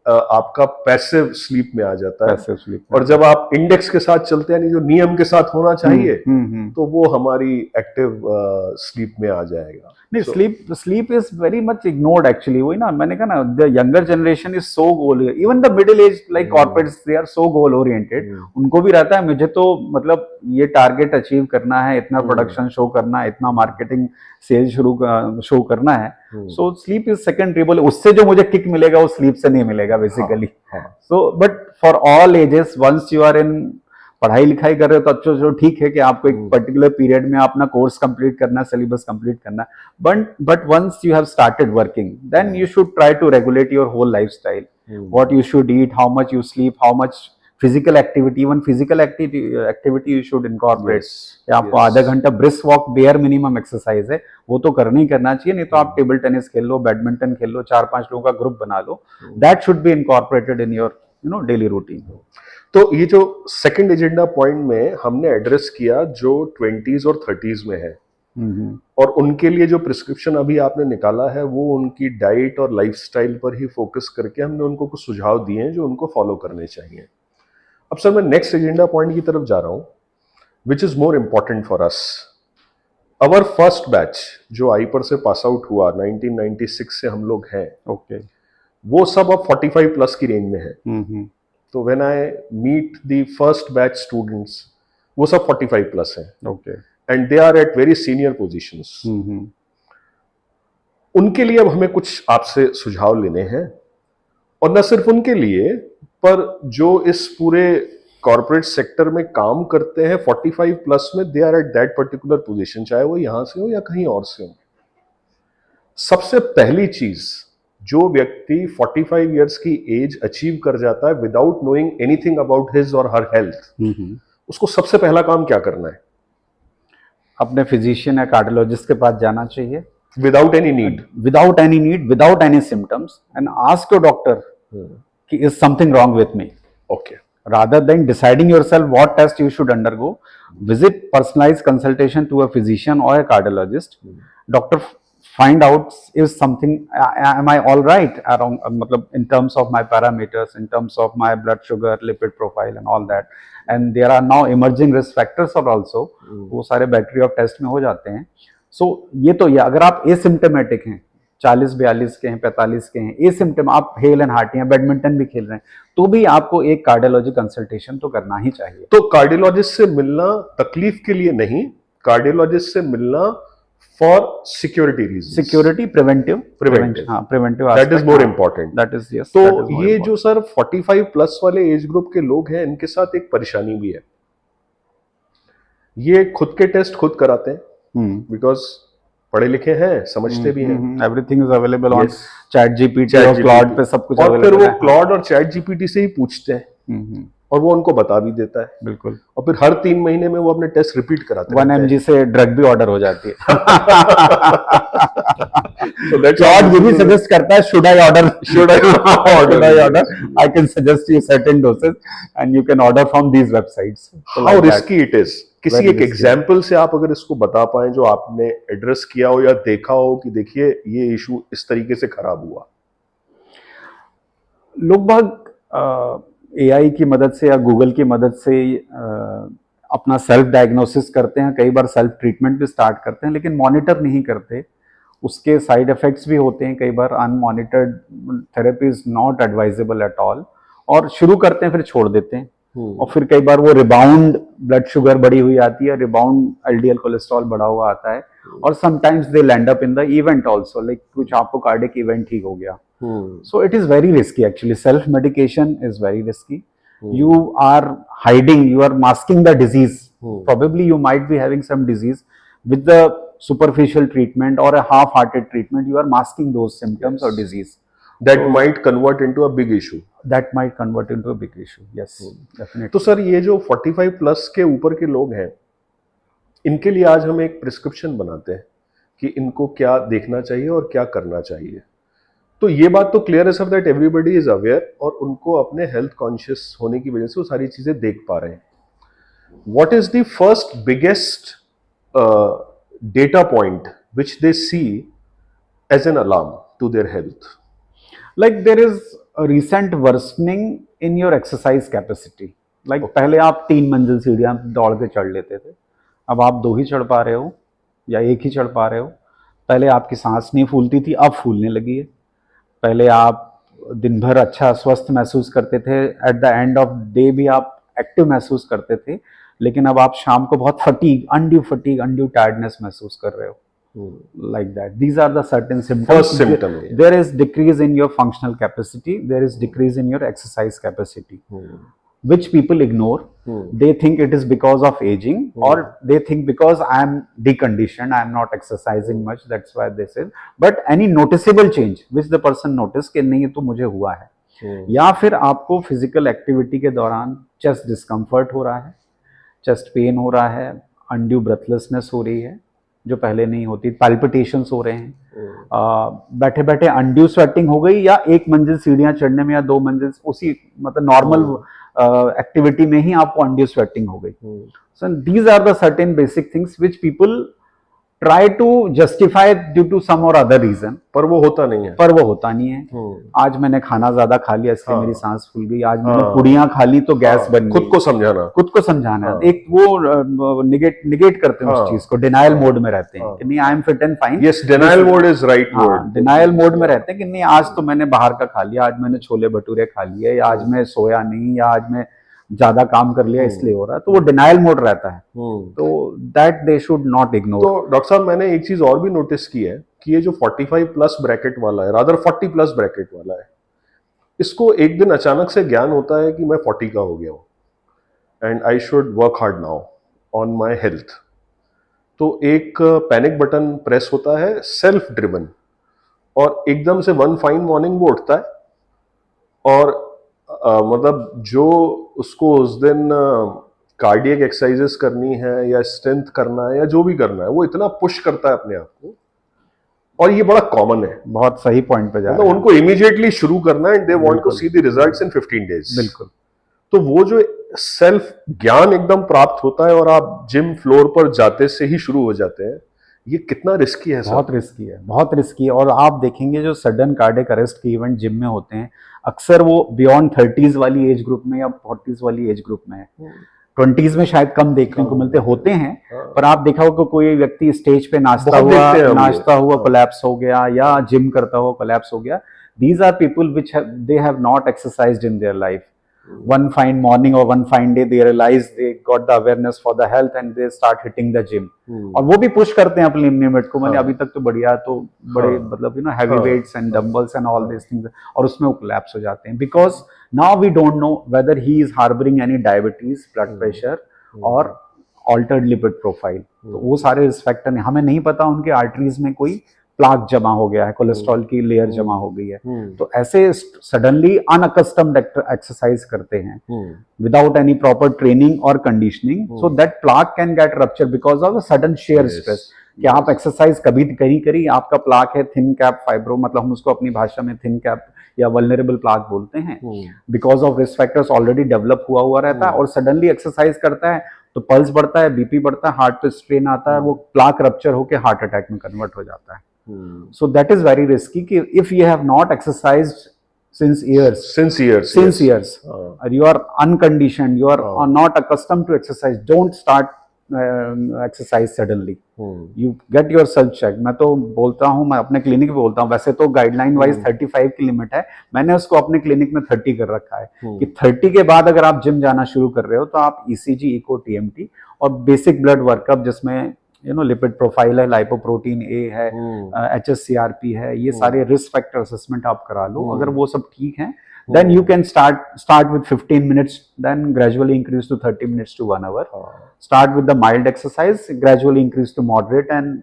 आपका पैसिव स्लीप में आ जाता है। Passive sleep. और जब आप इंडेक्स के साथ चलते हैं, जो नियम के साथ होना चाहिए, तो वो हमारी एक्टिव स्लीप में आ जाएगा। नहीं, sleep is very much ignored actually. वही ना मैंने कहा ना, the younger generation is so goal, even the middle age like corporates, they are so goal oriented. उनको भी रहता है मुझे तो मतलब ये टारगेट अचीव करना है, इतना प्रोडक्शन शो करना है, इतना मार्केटिंग सेल्स शो करना है। So sleep is secondary. बोले उससे जो मुझे किक मिलेगा वो स्लीप से नहीं मिलेगा basically. So but for all ages, once you are in पढ़ाई लिखाई कर रहे हो तो अच्छा, चलो ठीक है कि आपको एक पर्टिकुलर पीरियड में अपना कोर्स कंप्लीट करना है, सिलेबस कंप्लीट करना है, but once you have started working, then you should try to regulate your whole lifestyle, what you should eat, how much you sleep, how much physical activity, even physical activity you should incorporate. आपको आधा घंटा brisk walk, bare minimum exercise है, वो तो करना ही करना चाहिए, नहीं तो आप टेबल टेनिस खेल लो, बैडमिंटन खेल लो, 4-5 लोगों का ग्रुप बना लो, that should be incorporated in your daily routine. तो ये जो सेकंड एजेंडा पॉइंट में हमने एड्रेस किया जो 20s और 30s में है, और उनके लिए जो प्रिस्क्रिप्शन अभी आपने निकाला है वो उनकी डाइट और लाइफस्टाइल पर ही फोकस करके हमने उनको कुछ सुझाव दिए हैं जो उनको फॉलो करने चाहिए। अब सर, मैं नेक्स्ट एजेंडा पॉइंट की तरफ जा रहा हूँ। Which is more important for us? Our first batch जो आईपर से पास आउट हुआ 1996 से हम लोग हैं, ओके, वो सब अब 45 प्लस की रेंज में है। तो when I meet the first batch students, वो सब 45 प्लस हैं, okay, and they are at very senior positions. उनके लिए अब हमें कुछ आपसे सुझाव लेने हैं, और न सिर्फ उनके लिए, पर जो इस पूरे कॉर्पोरेट सेक्टर में काम करते हैं 45 प्लस में, they are at that particular position, चाहे वो यहां से हो या कहीं और से हो। सबसे पहली चीज, जो व्यक्ति 45 इयर्स की एज अचीव कर जाता है without knowing anything about his और हर हेल्थ, उसको सबसे पहला काम क्या करना है? अपने फिजिशियन या कार्डियोलॉजिस्ट के पास जाना चाहिए, without any need, without any symptoms, and ask your doctor कि is something wrong with me. Okay, rather than deciding yourself what test you should undergo, visit personalized consultation to a physician or a cardiologist. Doctor find out is something, am I all right around, matlab in terms of my parameters, in terms of my blood sugar, lipid profile and all that. And there are now emerging risk factors are also, वो सारे battery of test में हो जाते हैं। सो ये तो, ये अगर आप एसिम्टोमेटिक हैं, 40-42 के हैं, 45 के हैं, एसिम्टम, आप हेल एंड हार्ट हैं, बैडमिंटन भी खेल रहे हैं, तो भी आपको एक कार्डियोलॉजी कंसल्टेशन तो करना ही चाहिए। तो कार्डियोलॉजिस्ट से मिलना तकलीफ के लिए नहीं, कार्डियोलॉजिस्ट से मिलना for security reason, security, preventive, हाँ, preventive, that is more important, that is, yes. तो ये जो सर 45 प्लस वाले एज ग्रुप के लोग हैं, इनके साथ एक परेशानी भी है, ये खुद के टेस्ट खुद कराते हैं, बिकॉज पढ़े लिखे हैं, समझते भी हैं, everything is available on chat GPT और क्लाउड पे, सब कुछ, और फिर वो क्लाउड और चैट जीपीटी से ही पूछते हैं, और वो उनको बता भी देता है, बिल्कुल, और फिर हर 3 महीने में वो अपने टेस्ट रिपीट कराते हैं। 1 mg से ड्रग भी ऑर्डर हो जाती है। क्लाउड ये भी सजेस्ट करता है, should I order, I can suggest you certain dosage and you can order from these websites. How risky it is, किसी एक एग्जाम्पल से आप अगर इसको बता पाए जो आपने एड्रेस किया हो या देखा हो कि देखिए ये इशू इस तरीके से खराब हुआ। लोग बाग एआई की मदद से या गूगल की मदद से अपना सेल्फ डायग्नोसिस करते हैं, कई बार सेल्फ ट्रीटमेंट भी स्टार्ट करते हैं, लेकिन मॉनिटर नहीं करते, उसके साइड इफेक्ट्स भी होते हैं, कई बार unmonitored therapy is not advisable at all, और शुरू करते हैं फिर छोड़ देते हैं, और फिर कई बार वो रिबाउंड ब्लड शुगर बढ़ी हुई आती है, रिबाउंड एलडीएल कोलेस्ट्रॉल बढ़ा हुआ आता है, और sometimes they land up in the event also, like कुछ आपको कार्डियक इवेंट ही हो गया। So it is very risky actually. Self medication is very risky. You are hiding, you are masking the disease. Probably you might be having some disease. With the superficial treatment or a half-hearted treatment, you are masking those symptoms or disease. That might convert into a big issue. That might convert into a big issue. Yes, definitely. तो sir ये जो 45 plus के ऊपर के लोग हैं, इनके लिए आज हम एक प्रिस्क्रिप्शन बनाते हैं कि इनको क्या देखना चाहिए और क्या करना चाहिए। तो ये बात तो क्लियर है sir, that everybody is aware, और उनको अपने हेल्थ कॉन्शियस होने की वजह से वो सारी चीजें देख पा रहे हैं। What is the first biggest data point which they see as an alarm to their health? Like there is a recent worsening in your exercise capacity. Like पहले आप 3 मंजिल सीढ़ियां दौड़ के चढ़ लेते थे, अब आप 2 ही चढ़ पा रहे हो या 1 ही चढ़ पा रहे हो। पहले आपकी सांस नहीं फूलती थी, अब फूलने लगी है। पहले आप दिन भर अच्छा स्वस्थ महसूस करते थे, at the end of day भी आप एक्टिव महसूस करते थे, लेकिन अब आप शाम को बहुत फटीग, अनड्यू टायर्डनेस महसूस कर रहे हो। Like that, these are the certain symptoms. First symptom, yeah. There is decrease in your functional capacity, there is decrease in your exercise capacity, which people ignore. They think it is because of aging, or they think because I am deconditioned, I am not exercising much, that's why they say. But any noticeable change which the person notice कि नहीं ये तो मुझे हुआ है, या फिर आपको फिजिकल एक्टिविटी के दौरान चेस्ट डिस्कम्फर्ट हो रहा है, चेस्ट पेन हो रहा है, अनड्यू ब्रेथलेसनेस हो रही है जो पहले नहीं होती, पैल्पिटेशंस हो रहे हैं, बैठे बैठे अनड्यू स्वेटिंग हो गई, या 1 मंजिल सीढ़ियां चढ़ने में या 2 मंजिल उसी मतलब नॉर्मल एक्टिविटी में ही आपको अनड्यू स्वेटिंग हो गई। So these are the certain basic things which people try to justify due to some or other reason, पर वो होता नहीं है। पर वो होता नहीं है। आज मैंने खाना ज्यादा खा लिया इसलिए हाँ। मेरी सांस फूल गई, आज मैंने पुड़ियां खा ली तो गैस बन गई। खुद को समझाना, खुद को समझाना। हाँ। एक वो निगेट करते हैं हाँ। उस चीज को, डिनाइल मोड में रहते हैं हाँ। कि नहीं I am fit and fine. Yes, denial mode is right word. Denial mode में रहते हैं कि नहीं आज तो मैंने बाहर का खा लिया, आज मैंने छोले भटूरे खा लिए, या आज मैं सोया नहीं, या आज मैं ज्यादा काम कर लिया इसलिए हो रहा है, तो वो डिनाइल मोड रहता है। तो that they should not ignore. तो डॉक्टर साहब मैंने एक चीज और भी नोटिस की है कि ये जो 45 प्लस ब्रैकेट वाला है, रादर 40 प्लस ब्रैकेट वाला है, इसको एक दिन अचानक से ज्ञान होता है कि मैं 40 का हो गया हूं and I should work hard now on my health. तो एक पैनिक बटन प्रेस होता है, सेल्फ ड्रिवन, और एकदम से वन फाइन मॉर्निंग वो उठता है और मतलब जो उसको उस दिन कार्डियक एक्सरसाइजेस करनी है या स्ट्रेंथ करना है या जो भी करना है, वो इतना पुश करता है अपने आप को, और ये बड़ा कॉमन है। बहुत सही पॉइंट पे जा मतलब रहे हैं। उनको इमीडिएटली शुरू करना है and they want to see the results in 15 days. बिल्कुल। तो वो जो सेल्फ ज्ञान एकदम प्राप्त होता है और आप जिम फ्लोर पर जाते से ही शुरू हो जाते हैं, ये कितना रिस्की है सर? बहुत रिस्की है, बहुत रिस्की है। और आप देखेंगे जो सडन कार्डियक अरेस्ट के इवेंट जिम में होते हैं, अक्सर वो बियॉन्ड 30s वाली एज ग्रुप में या 40s वाली एज ग्रुप में है। 20s में शायद कम देखने को मिलते होते हैं, पर आप देखा होगा कोई व्यक्ति स्टेज पे नाचता हुआ कोलैप्स हो गया, या जिम करता हुआ कोलैप्स हो गया। These are people which they have not exercised in their life. One fine morning or one fine day they realize they got the awareness for the health and they start hitting the gym. और वो भी push करते हैं अपनी limit को, मैंने अभी तक तो बढ़िया, तो बड़े मतलब you know heavy weights and dumbbells and all this things, और उसमें वो कोलैप्स हो जाते हैं because now we don't know whether he is harbouring any diabetes, blood pressure और ऑल्टर्ड लिपिड प्रोफाइल। तो वो सारे रिस्क फैक्टर हैं, हमें नहीं पता उनके आर्टरीज में कोई प्लाक जमा हो गया है, कोलेस्ट्रॉल की लेयर जमा हो गई है। तो ऐसे सडनली अनअकस्टम्ड एक्सरसाइज करते हैं विदाउट एनी प्रॉपर ट्रेनिंग और conditioning, so that plaque can get rupture because of the sudden shear stress. कि आप एक्सरसाइज कभी करी आपका प्लाक है थिन कैप फाइब्रो, मतलब हम उसको अपनी भाषा में थिन कैप या वल्नरेबल प्लाक बोलते हैं, because of risk factors already develop हुआ रहता है, और सडनली एक्सरसाइज करता है तो पल्स बढ़ता है, बीपी बढ़ता है, हार्ट पे स्ट्रेन आता है, वो प्लाक रप्चर होकर हार्ट अटैक में कन्वर्ट हो जाता है। So that is very risky. If you have not exercised since years, and you are unconditioned, you are not accustomed to exercise, don't start exercise suddenly. You get yourself checked. मैं तो बोलता हूँ, मैं अपने clinic में बोलता हूँ, वैसे तो गाइडलाइन वाइज 35 की लिमिट है, मैंने उसको अपने क्लिनिक में 30 कर रखा है कि 30 के बाद अगर आप जिम जाना शुरू कर रहे हो तो आप ECG, इको, TMT और बेसिक ब्लड वर्कअप जिसमें लिपिड प्रोफाइल है, लाइपोप्रोटीन ए है, HSCRP है, ये सारे रिस्क फैक्टर असेसमेंट आप करा लो। अगर वो सब ठीक है, then you can start with 15 minutes, then gradually increase to 30 minutes to 1 hour. Start with the mild exercise, gradually increase to moderate, and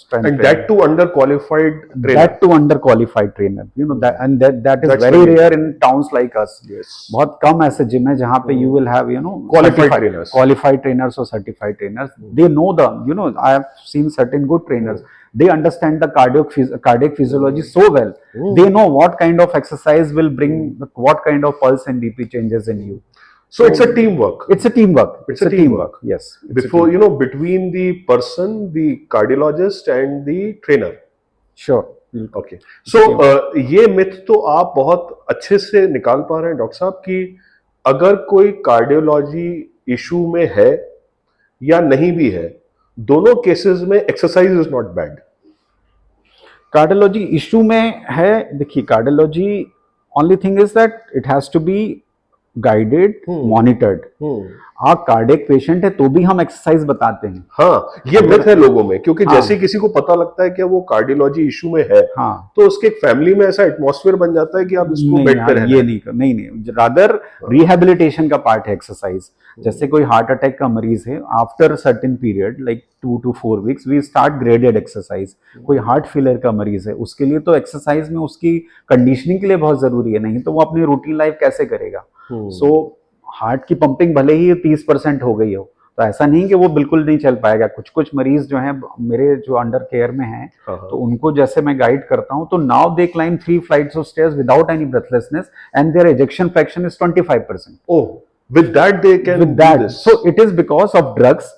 strength. And that too underqualified trainer. That too underqualified trainer. That is very rare in towns like us. Yes. बहुत कम ऐसे gym है जहाँ पे you will have qualified trainers or certified trainers. They know I have seen certain good trainers. They understand the cardiac physiology so well. They know what kind of exercise will bring what kind of pulse and BP changes in you. So it's a teamwork. It's a teamwork. It's a teamwork. Yes. Before between the person, the cardiologist and the trainer. Sure. Okay. So ये myth तो आप बहुत अच्छे से निकाल पा रहे हैं डॉक्टर साहब कि अगर कोई कार्डियोलॉजी इशू में है या नहीं भी है, दोनों केसेस में exercise is not bad. Cardiology issue में है, देखिए cardiology only thing is that it has to be guided, monitored. आप कार्डियक पेशेंट है तो भी हम एक्सरसाइज बताते हैं। हाँ, ये मिथ है लोगों में, क्योंकि जैसे किसी को पता लगता है कि वो कार्डियोलॉजी इशू में है, तो उसके एक फैमिली में ऐसा एटमॉस्फेयर बन जाता है कि आप इसको बेड पे रहना। ये नहीं, रादर रिहेबिलिटेशन का पार्ट है एक्सरसाइज। जैसे कोई हार्ट अटैक का मरीज है, after certain period like 2 to 4 weeks we start graded exercise. कोई हार्ट फेलियर का मरीज है, उसके लिए तो एक्सरसाइज में उसकी कंडीशनिंग के लिए बहुत जरूरी है, नहीं तो वो अपनी रूटीन लाइफ कैसे करेगा। सो हार्ट की पंपिंग भले ही 30% हो गई हो, तो ऐसा नहीं कि वो बिल्कुल नहीं चल पाएगा। कुछ मरीज जो हैं मेरे जो अंडर केयर में हैं, तो उनको जैसे मैं गाइड करता हूं, तो now they climb 3 flights of stairs without any breathlessness and their ejection fraction is 25%. Oh, with that they can do this. So it is because of drugs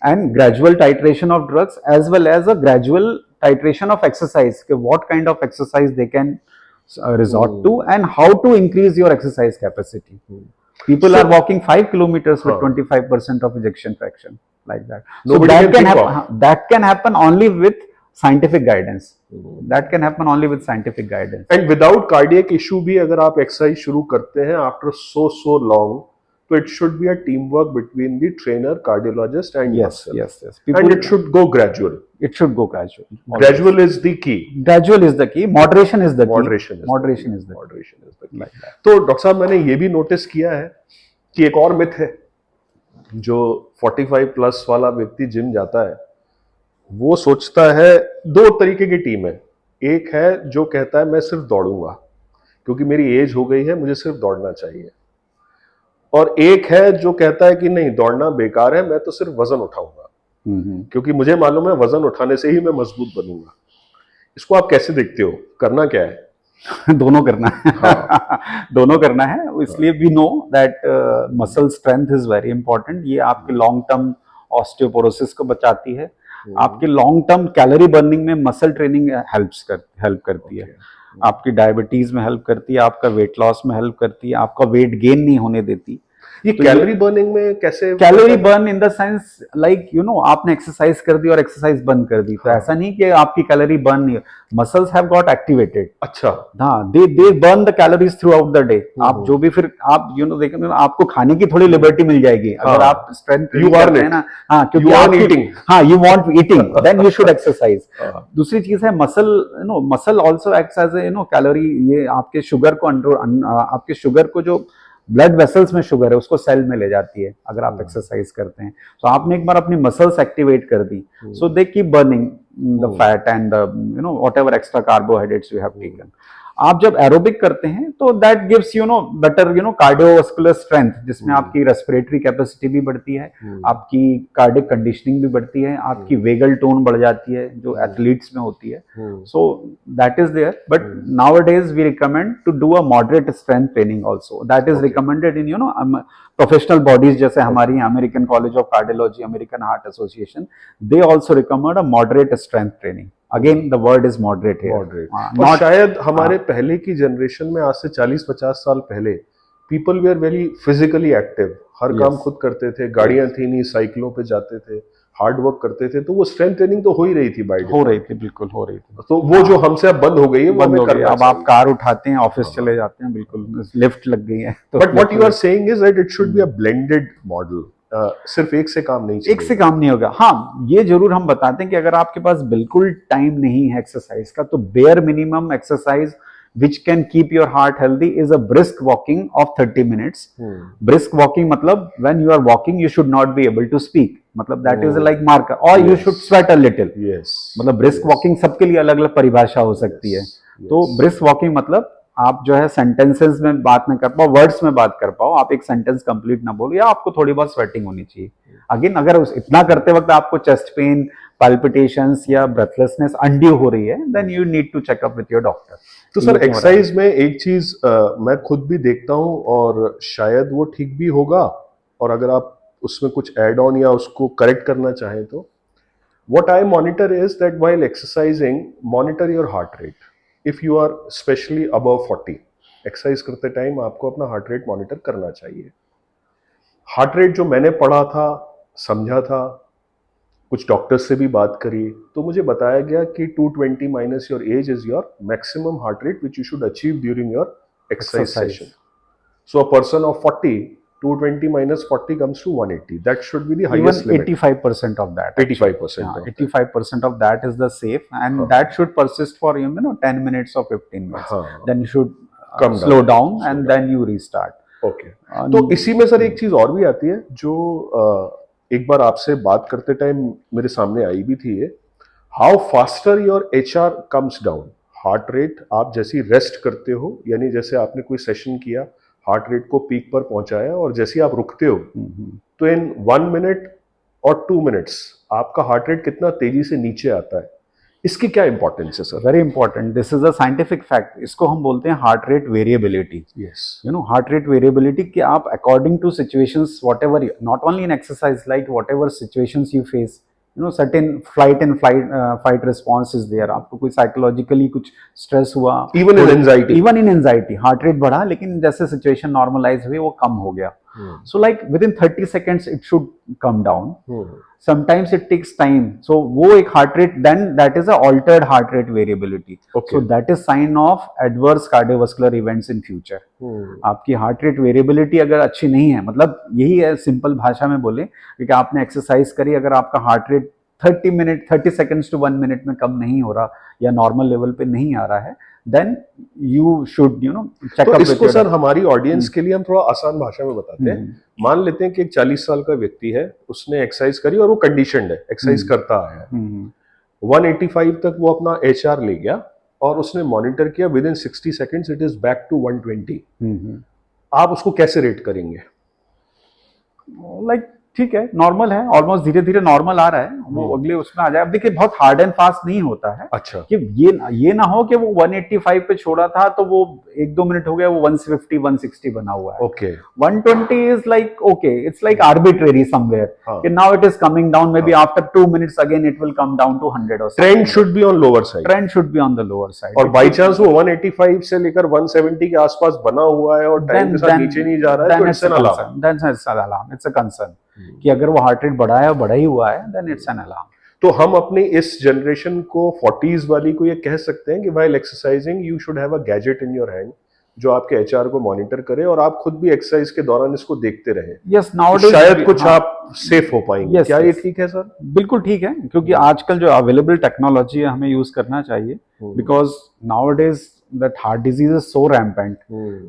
and gradual titration of drugs as well as a gradual titration of exercise, what kind of exercise they can resort to and how to increase your exercise capacity. People are walking 5 kilometers with 25% of ejection fraction, like that. So that can happen only with scientific guidance. That can happen only with scientific guidance. And without cardiac issue भी अगर आप exercise शुरू करते हैं after so long, so it should be a teamwork between the trainer, cardiologist, and yourself. Yes. And it should go gradual. It should go gradual. Gradual is the key. Gradual is the key. Moderation is the key. Moderation is the key. Like that. तो doctor साहब मैंने ये भी notice किया है कि एक और मिथ है, जो 45 प्लस वाला व्यक्ति जिम जाता है वो सोचता है, दो तरीके की टीम है। एक है जो कहता है मैं सिर्फ दौड़ूंगा क्योंकि मेरी एज हो गई है, मुझे सिर्फ दौड़ना चाहिए, और एक है जो कहता है कि नहीं दौड़ना बेकार है, मैं तो सिर्फ वजन उठाऊंगा क्योंकि मुझे मालूम है वजन उठाने से ही मैं मजबूत बनूंगा। इसको आप कैसे देखते हो, करना क्या है? दोनों करना है। दोनों करना है, इसलिए we know that muscle strength is very important. ये आपके लॉन्ग टर्म ऑस्टियोपोरोसिस को बचाती है, आपके लॉन्ग टर्म कैलोरी बर्निंग में मसल ट्रेनिंग हेल्प करती है, आपकी डायबिटीज में हेल्प करती है, आपका वेट लॉस में हेल्प करती है, आपका वेट गेन नहीं होने देती। ये तो कैलोरी बर्निंग में कैसे? Calorie burn in the sense like you know आपने एक्सरसाइज कर दी और एक्सरसाइज बंद कर दी, तो ऐसा नहीं कि आपकी कैलोरी बर्न नहीं, मसल्स हैव गॉट एक्टिवेटेड। अच्छा, हाँ, दे burn the calories through out the day. आप जो भी फिर आप यू नो देखेंगे आपको खाने की थोड़ी लिबर्टी मिल जाएगी अगर आप स्ट्रेंथ यू आर है ना। हाँ, क्योंकि आप ईटिंग, हाँ you want eating, then you should exercise. दूसरी चीज है muscle, you know muscle also acts as a you know calorie, ये आपके शुगर को आपके शुगर को जो ब्लड वेसल्स में शुगर है उसको सेल में ले जाती है अगर आप एक्सरसाइज करते हैं। तो आपने एक बार अपनी मसल्स एक्टिवेट कर दी, so they keep burning the fat and you know whatever extra carbohydrates you have taken. आप जब एरोबिक करते हैं तो that gives you know better you know cardiovascular strength, जिसमें आपकी रेस्पिरेटरी कैपेसिटी भी बढ़ती है, आपकी कार्डियक कंडीशनिंग भी बढ़ती है, आपकी वेगल टोन बढ़ जाती है जो एथलीट्स में होती है। So that is there, but nowadays we recommend to do a moderate strength training also. That is recommended in you know professional bodies जैसे हमारी American College of Cardiology, American Heart Association, they also recommend a moderate strength training. Again the word is moderate here. और शायद हमारे पहले की generation में आज से 40-50 साल पहले people were very physically active, हर काम खुद करते थे, गाड़ियां थी नहीं, साइकिलों पे जाते थे, हार्ड वर्क करते थे, तो वो स्ट्रेंथ ट्रेनिंग तो हो ही रही थी बाय डिफॉल्ट। हो रही थी, बिल्कुल हो रही थी। तो वो जो हमसे अब बंद हो गई है, वो हमें करना अब आप कार उठाते हैं, ऑफिस चले जाते हैं, बिल्कुल लिफ्ट लग गई है। But what you are saying is that it should be a blended model. सिर्फ एक से काम नहीं, एक से काम नहीं होगा। हाँ, ये जरूर हम बताते हैं कि अगर आपके पास बिल्कुल टाइम नहीं है एक्सरसाइज का, तो bear minimum exercise which can keep your heart healthy is a brisk walking of 30 minutes. Brisk walking मतलब when you are walking you should not be able to speak, मतलब that is like marker, or you should sweat a little. मतलब brisk walking सबके लिए अलग अलग परिभाषा हो सकती है। तो brisk walking मतलब आप जो है सेंटेंसेस में बात ना कर पाओ, वर्ड्स में बात कर पाओ, आप एक सेंटेंस कंप्लीट ना बोलो, या आपको थोड़ी बहुत स्वेटिंग होनी चाहिए। अगेन अगर इतना करते वक्त आपको चेस्ट पेन, palpitations या ब्रेथलेसनेस अनड्यू हो रही है, then you need to check up with your doctor. तो सर एक्सरसाइज में एक चीज मैं खुद भी देखता हूँ और शायद वो ठीक भी होगा, और अगर आप उसमें कुछ एड ऑन या उसको करेक्ट करना चाहें तो what I monitor is that while exercising monitor your heart rate. If you are specially above 40, exercise करते टाइम आपको अपना हार्ट रेट मॉनिटर करना चाहिए। हार्ट रेट जो मैंने पढ़ा था, समझा था, कुछ डॉक्टर्स से भी बात करी, तो मुझे बताया गया कि 220 minus your age is your maximum heart rate which you should achieve during your exercise session. So a person of 40, 220 minus 40 comes to 180. That should be the highest limit. 85% of that. 85%. 85% of that is the safe, and that should persist for 10 minutes or 15 minutes. Then you should slow down and then you restart. Okay. तो इसी में sir एक चीज और भी आती है जो एक बार आपसे बात करते टाइम मेरे सामने आई भी थी, ये how faster your HR comes down. Heart rate आप जैसी रेस्ट करते हो, यानी जैसे आपने कोई सेशन किया, हार्ट रेट को पीक पर पहुंचाया, और जैसे ही आप रुकते हो तो इन 1 मिनट और 2 मिनट्स आपका हार्ट रेट कितना तेजी से नीचे आता है। इसकी क्या इंपॉर्टेंस है sir? Very important, this is a scientific fact, इसको हम बोलते हैं heart rate variability. Yes, you know heart rate variability कि आप according to situations whatever, not only in exercise, like whatever situations you face, you know certain fight response is there, आपको कोई साइकोलॉजिकली कुछ stress हुआ, even in anxiety, even in anxiety heart rate बढ़ा, लेकिन जैसे situation normalise हुई वो कम हो गया, so like with in 30 seconds it should come down, sometimes it takes time, so वो एक heart rate, then that is a altered heart rate variability, Okay. so that is sign of adverse cardiovascular events in future. आपकी heart rate variability अगर अच्छी नहीं है, मतलब यही है सिंपल भाषा में बोले कि आपने एक्सरसाइज करी, अगर आपका heart rate 30 seconds to 1 minute में कम नहीं हो रहा या नॉर्मल लेवल पे नहीं आ रहा है, then you should check तो up इसको with your सर हमारी ऑडियंस के लिए हम थोड़ा आसान भाषा में बताते हैं। मान लेते हैं कि एक 40 साल का व्यक्ति है, उसने एक्सरसाइज करी और वो कंडीशनड है, एक्सरसाइज करता आया है, 185 तक वो अपना HR ले गया और उसने मॉनिटर किया, within 60 seconds it is back to 120, आप उसको कैसे रेट करेंगे? लाइक ठीक है, नॉर्मल है, ऑलमोस्ट धीरे धीरे नॉर्मल आ रहा है, वो अगले उसमें आ जाए। अब देखिए बहुत हार्ड एंड फास्ट नहीं होता है, अच्छा, कि ये ना हो कि वो 185 पे छोड़ा था तो वो 1-2 मिनट हो गया वो 150 160 बना हुआ है। Okay, 120 is like okay, it's like arbitrary somewhere, कि now it is coming down, maybe after 2 minutes again it will come down to 100 और trend should be on lower side, trend should be on the lower side, और by chance वो 185 से लेकर 170 के आसपास बना हुआ है और टाइम के साथ नीचे नहीं जा रहा है, तो it's an alarm, it's a concern कि अगर वो हार्ट रेट बढ़ा है और बढ़ा ही हुआ है, देन इट्स एन अलार्म। तो हम अपनी इस जनरेशन को 40s वाली को ये कह सकते हैं कि while exercising you should have a gadget in your hand जो आपके HR को मॉनिटर करे और आप खुद भी एक्सरसाइज के दौरान इसको देखते रहें। यस, नाउअडेज शायद कुछ आप सेफ हो पाएंगे। क्या ये ठीक है सर? बिल्कुल ठीक है, क्योंकि आजकल जो अवेलेबल टेक्नोलॉजी है हमें यूज करना चाहिए, because nowadays that heart disease is so rampant,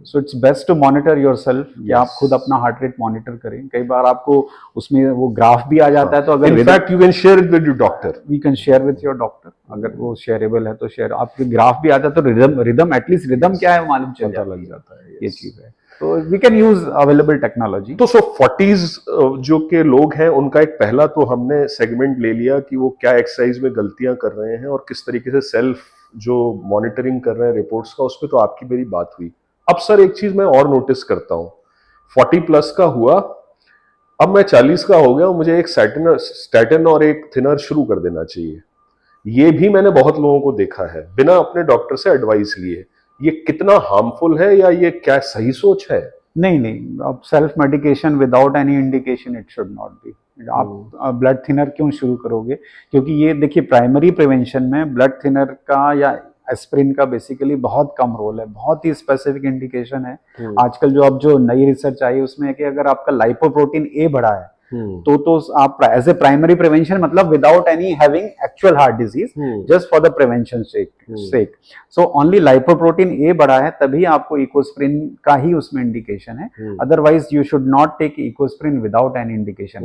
so it's best to monitor yourself, कि आप खुद अपना हार्ट रेट मॉनिटर करें। कई बार आपको उसमें वो ग्राफ भी आ जाता है, तो अगर in fact you can share it with your doctor, we can share with your doctor, अगर वो शेयरेबल है तो शेयर, आपके ग्राफ भी आ जाता है तो रिदम एटलीस्ट रिदम क्या है मालूम चलता लग जाता है, ये चीज है, तो we can use available technology. तो 40s जो के लोग हैं उनका एक पहला तो हमने सेगमेंट ले लिया कि वो क्या एक्सरसाइज में गलतियां कर रहे हैं और किस तरीके से सेल्फ जो मॉनिटरिंग कर रहे हैं रिपोर्ट्स का, उस पर तो आपकी मेरी बात हुई। अब सर एक चीज मैं और नोटिस करता हूं, 40+ का हुआ, अब मैं 40 का हो गया, मुझे एक स्टैटिन और एक थिनर शुरू कर देना चाहिए। ये भी मैंने बहुत लोगों को देखा है बिना अपने डॉक्टर से एडवाइस लिए। ये कितना हार्मफुल है या ये क्या सही सोच है? नहीं, अब self medication without any indication it should not be. आप ब्लड थिनर क्यों शुरू करोगे? क्योंकि ये देखिए प्राइमरी प्रिवेंशन में ब्लड थिनर का या एस्पिरिन का बेसिकली बहुत कम रोल है, बहुत ही स्पेसिफिक इंडिकेशन है। आजकल जो अब जो नई रिसर्च आई है उसमें है कि अगर आपका लाइपोप्रोटीन ए बढ़ा है तो आप एज ए प्राइमरी प्रिवेंशन, मतलब without any having actual heart disease, just for the prevention sake, so only lipoprotein A बढ़ा है तभी आपको इकोस्प्रिन का ही उसमें इंडिकेशन है, otherwise you should not take Ecosprin without any indication.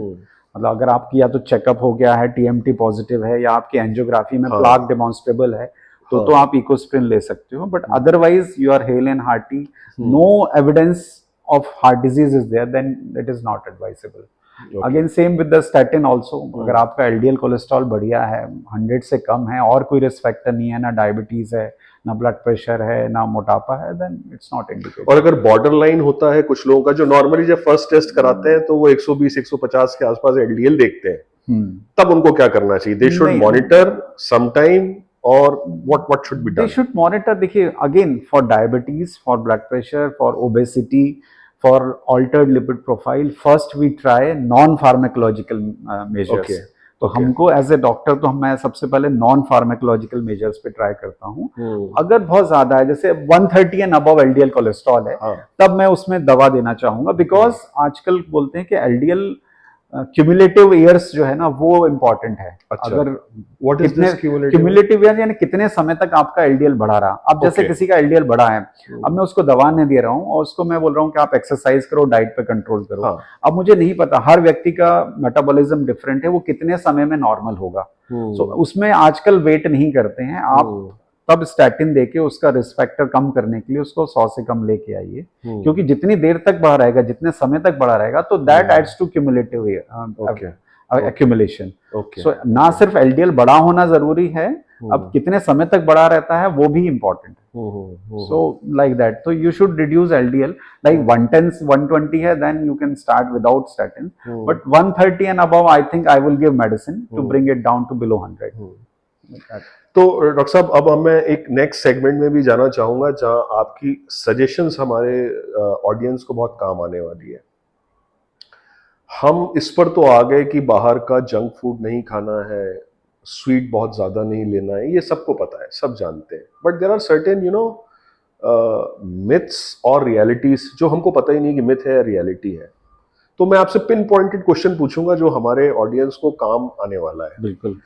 मतलब अगर आपकी या तो चेकअप हो गया है, TMT पॉजिटिव है, या आपकी एंजियोग्राफी में प्लाक डेमोन्स्ट्रेबल है, तो आप इकोस्प्रिन ले सकते हो, but otherwise you are hale and hearty, no evidence of heart disease is there, then it is not advisable. Again same with the statin also, अगर आपका LDL कोलेस्ट्रॉल बढ़िया है, 100 से कम है और कोई रिस्क फैक्टर नहीं है, ना डायबिटीज है, ना ब्लड प्रेशर है, ना मोटापा है, देन इट्स नॉट इंडिकेटेड। और अगर बॉर्डर लाइन होता है कुछ लोगों का, जो नॉर्मली जब फर्स्ट टेस्ट कराते हैं तो वो 120-150 के आसपास LDL देखते हैं, तब उनको क्या करना चाहिए? दे शुड मॉनिटर समटाइम और what should be done? They should monitor, देखिए again for diabetes, for blood pressure, for obesity, for altered lipid profile, first we try non-pharmacological measures. Okay. तो हमको एज ए डॉक्टर तो मैं सबसे पहले non pharmacological measures पे try करता हूँ। अगर बहुत ज्यादा है, जैसे 130 एंड अबव LDL कोलेस्ट्रॉल है, तब मैं उसमें दवा देना चाहूंगा, बिकॉज आजकल बोलते हैं कि LDL क्यूमुलेटिव ईयर्स जो है ना वो इम्पोर्टेंट है। अच्छा, अगर what is this cumulative year यानी कितने समय तक आपका LDL बढ़ा रहा। अब जैसे किसी का LDL बढ़ा है, अब मैं उसको दवा नहीं दे रहा हूँ और उसको मैं बोल रहा हूँ कि आप एक्सरसाइज करो, डाइट पे कंट्रोल करो। अब मुझे नहीं पता, हर व्यक्ति का मेटाबॉलिज्म डिफरेंट है, वो कितने समय में नॉर्मल होगा। सो उसमें आजकल वेट नहीं करते हैं आप, तब स्टैटिन देके उसका रिस्क फैक्टर कम करने के लिए उसको 100 से कम लेके आइए, क्योंकि जितनी देर तक बढ़ा रहेगा, जितने समय तक बढ़ा रहेगा, तो that adds to cumulative accumulation. So ना सिर्फ LDL बड़ा होना जरूरी है, अब कितने समय तक बढ़ा रहता है वो भी इंपॉर्टेंट है। सो लाइक दैट, तो you should reduce LDL, like 110 120 है then you can start without statin, but 130 and above I think I will give medicine to bring it down to below 100। तो डॉक्टर साहब, अब मैं एक next segment में भी जाना चाहूंगा जहां आपकी सजेशंस हमारे ऑडियंस को बहुत काम आने वाली है। हम इस पर तो आ गए कि बाहर का जंक फूड नहीं खाना है, स्वीट बहुत ज्यादा नहीं लेना है, ये सबको पता है, सब जानते हैं, but there are certain myths और रियलिटीज जो हमको पता ही नहीं कि मिथ है या रियलिटी है। तो मैं आपसे पिन पॉइंटेड क्वेश्चन पूछूंगा जो हमारे ऑडियंस को काम आने वाला है। बिल्कुल।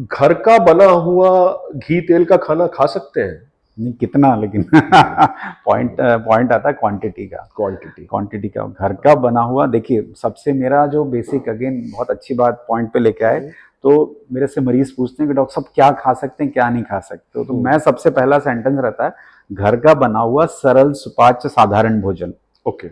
घर का बना हुआ घी तेल का खाना खा सकते हैं? नहीं, कितना, लेकिन पॉइंट आता है क्वांटिटी का। क्वांटिटी का घर का बना हुआ, देखिए सबसे मेरा जो बेसिक, अगेन बहुत अच्छी बात पॉइंट पे लेके आए, तो मेरे से मरीज पूछते हैं कि डॉक्टर साहब क्या खा सकते हैं क्या नहीं खा सकते, तो मैं सबसे पहला सेंटेंस रहता है घर का बना हुआ सरल सुपाच्य साधारण भोजन। ओके,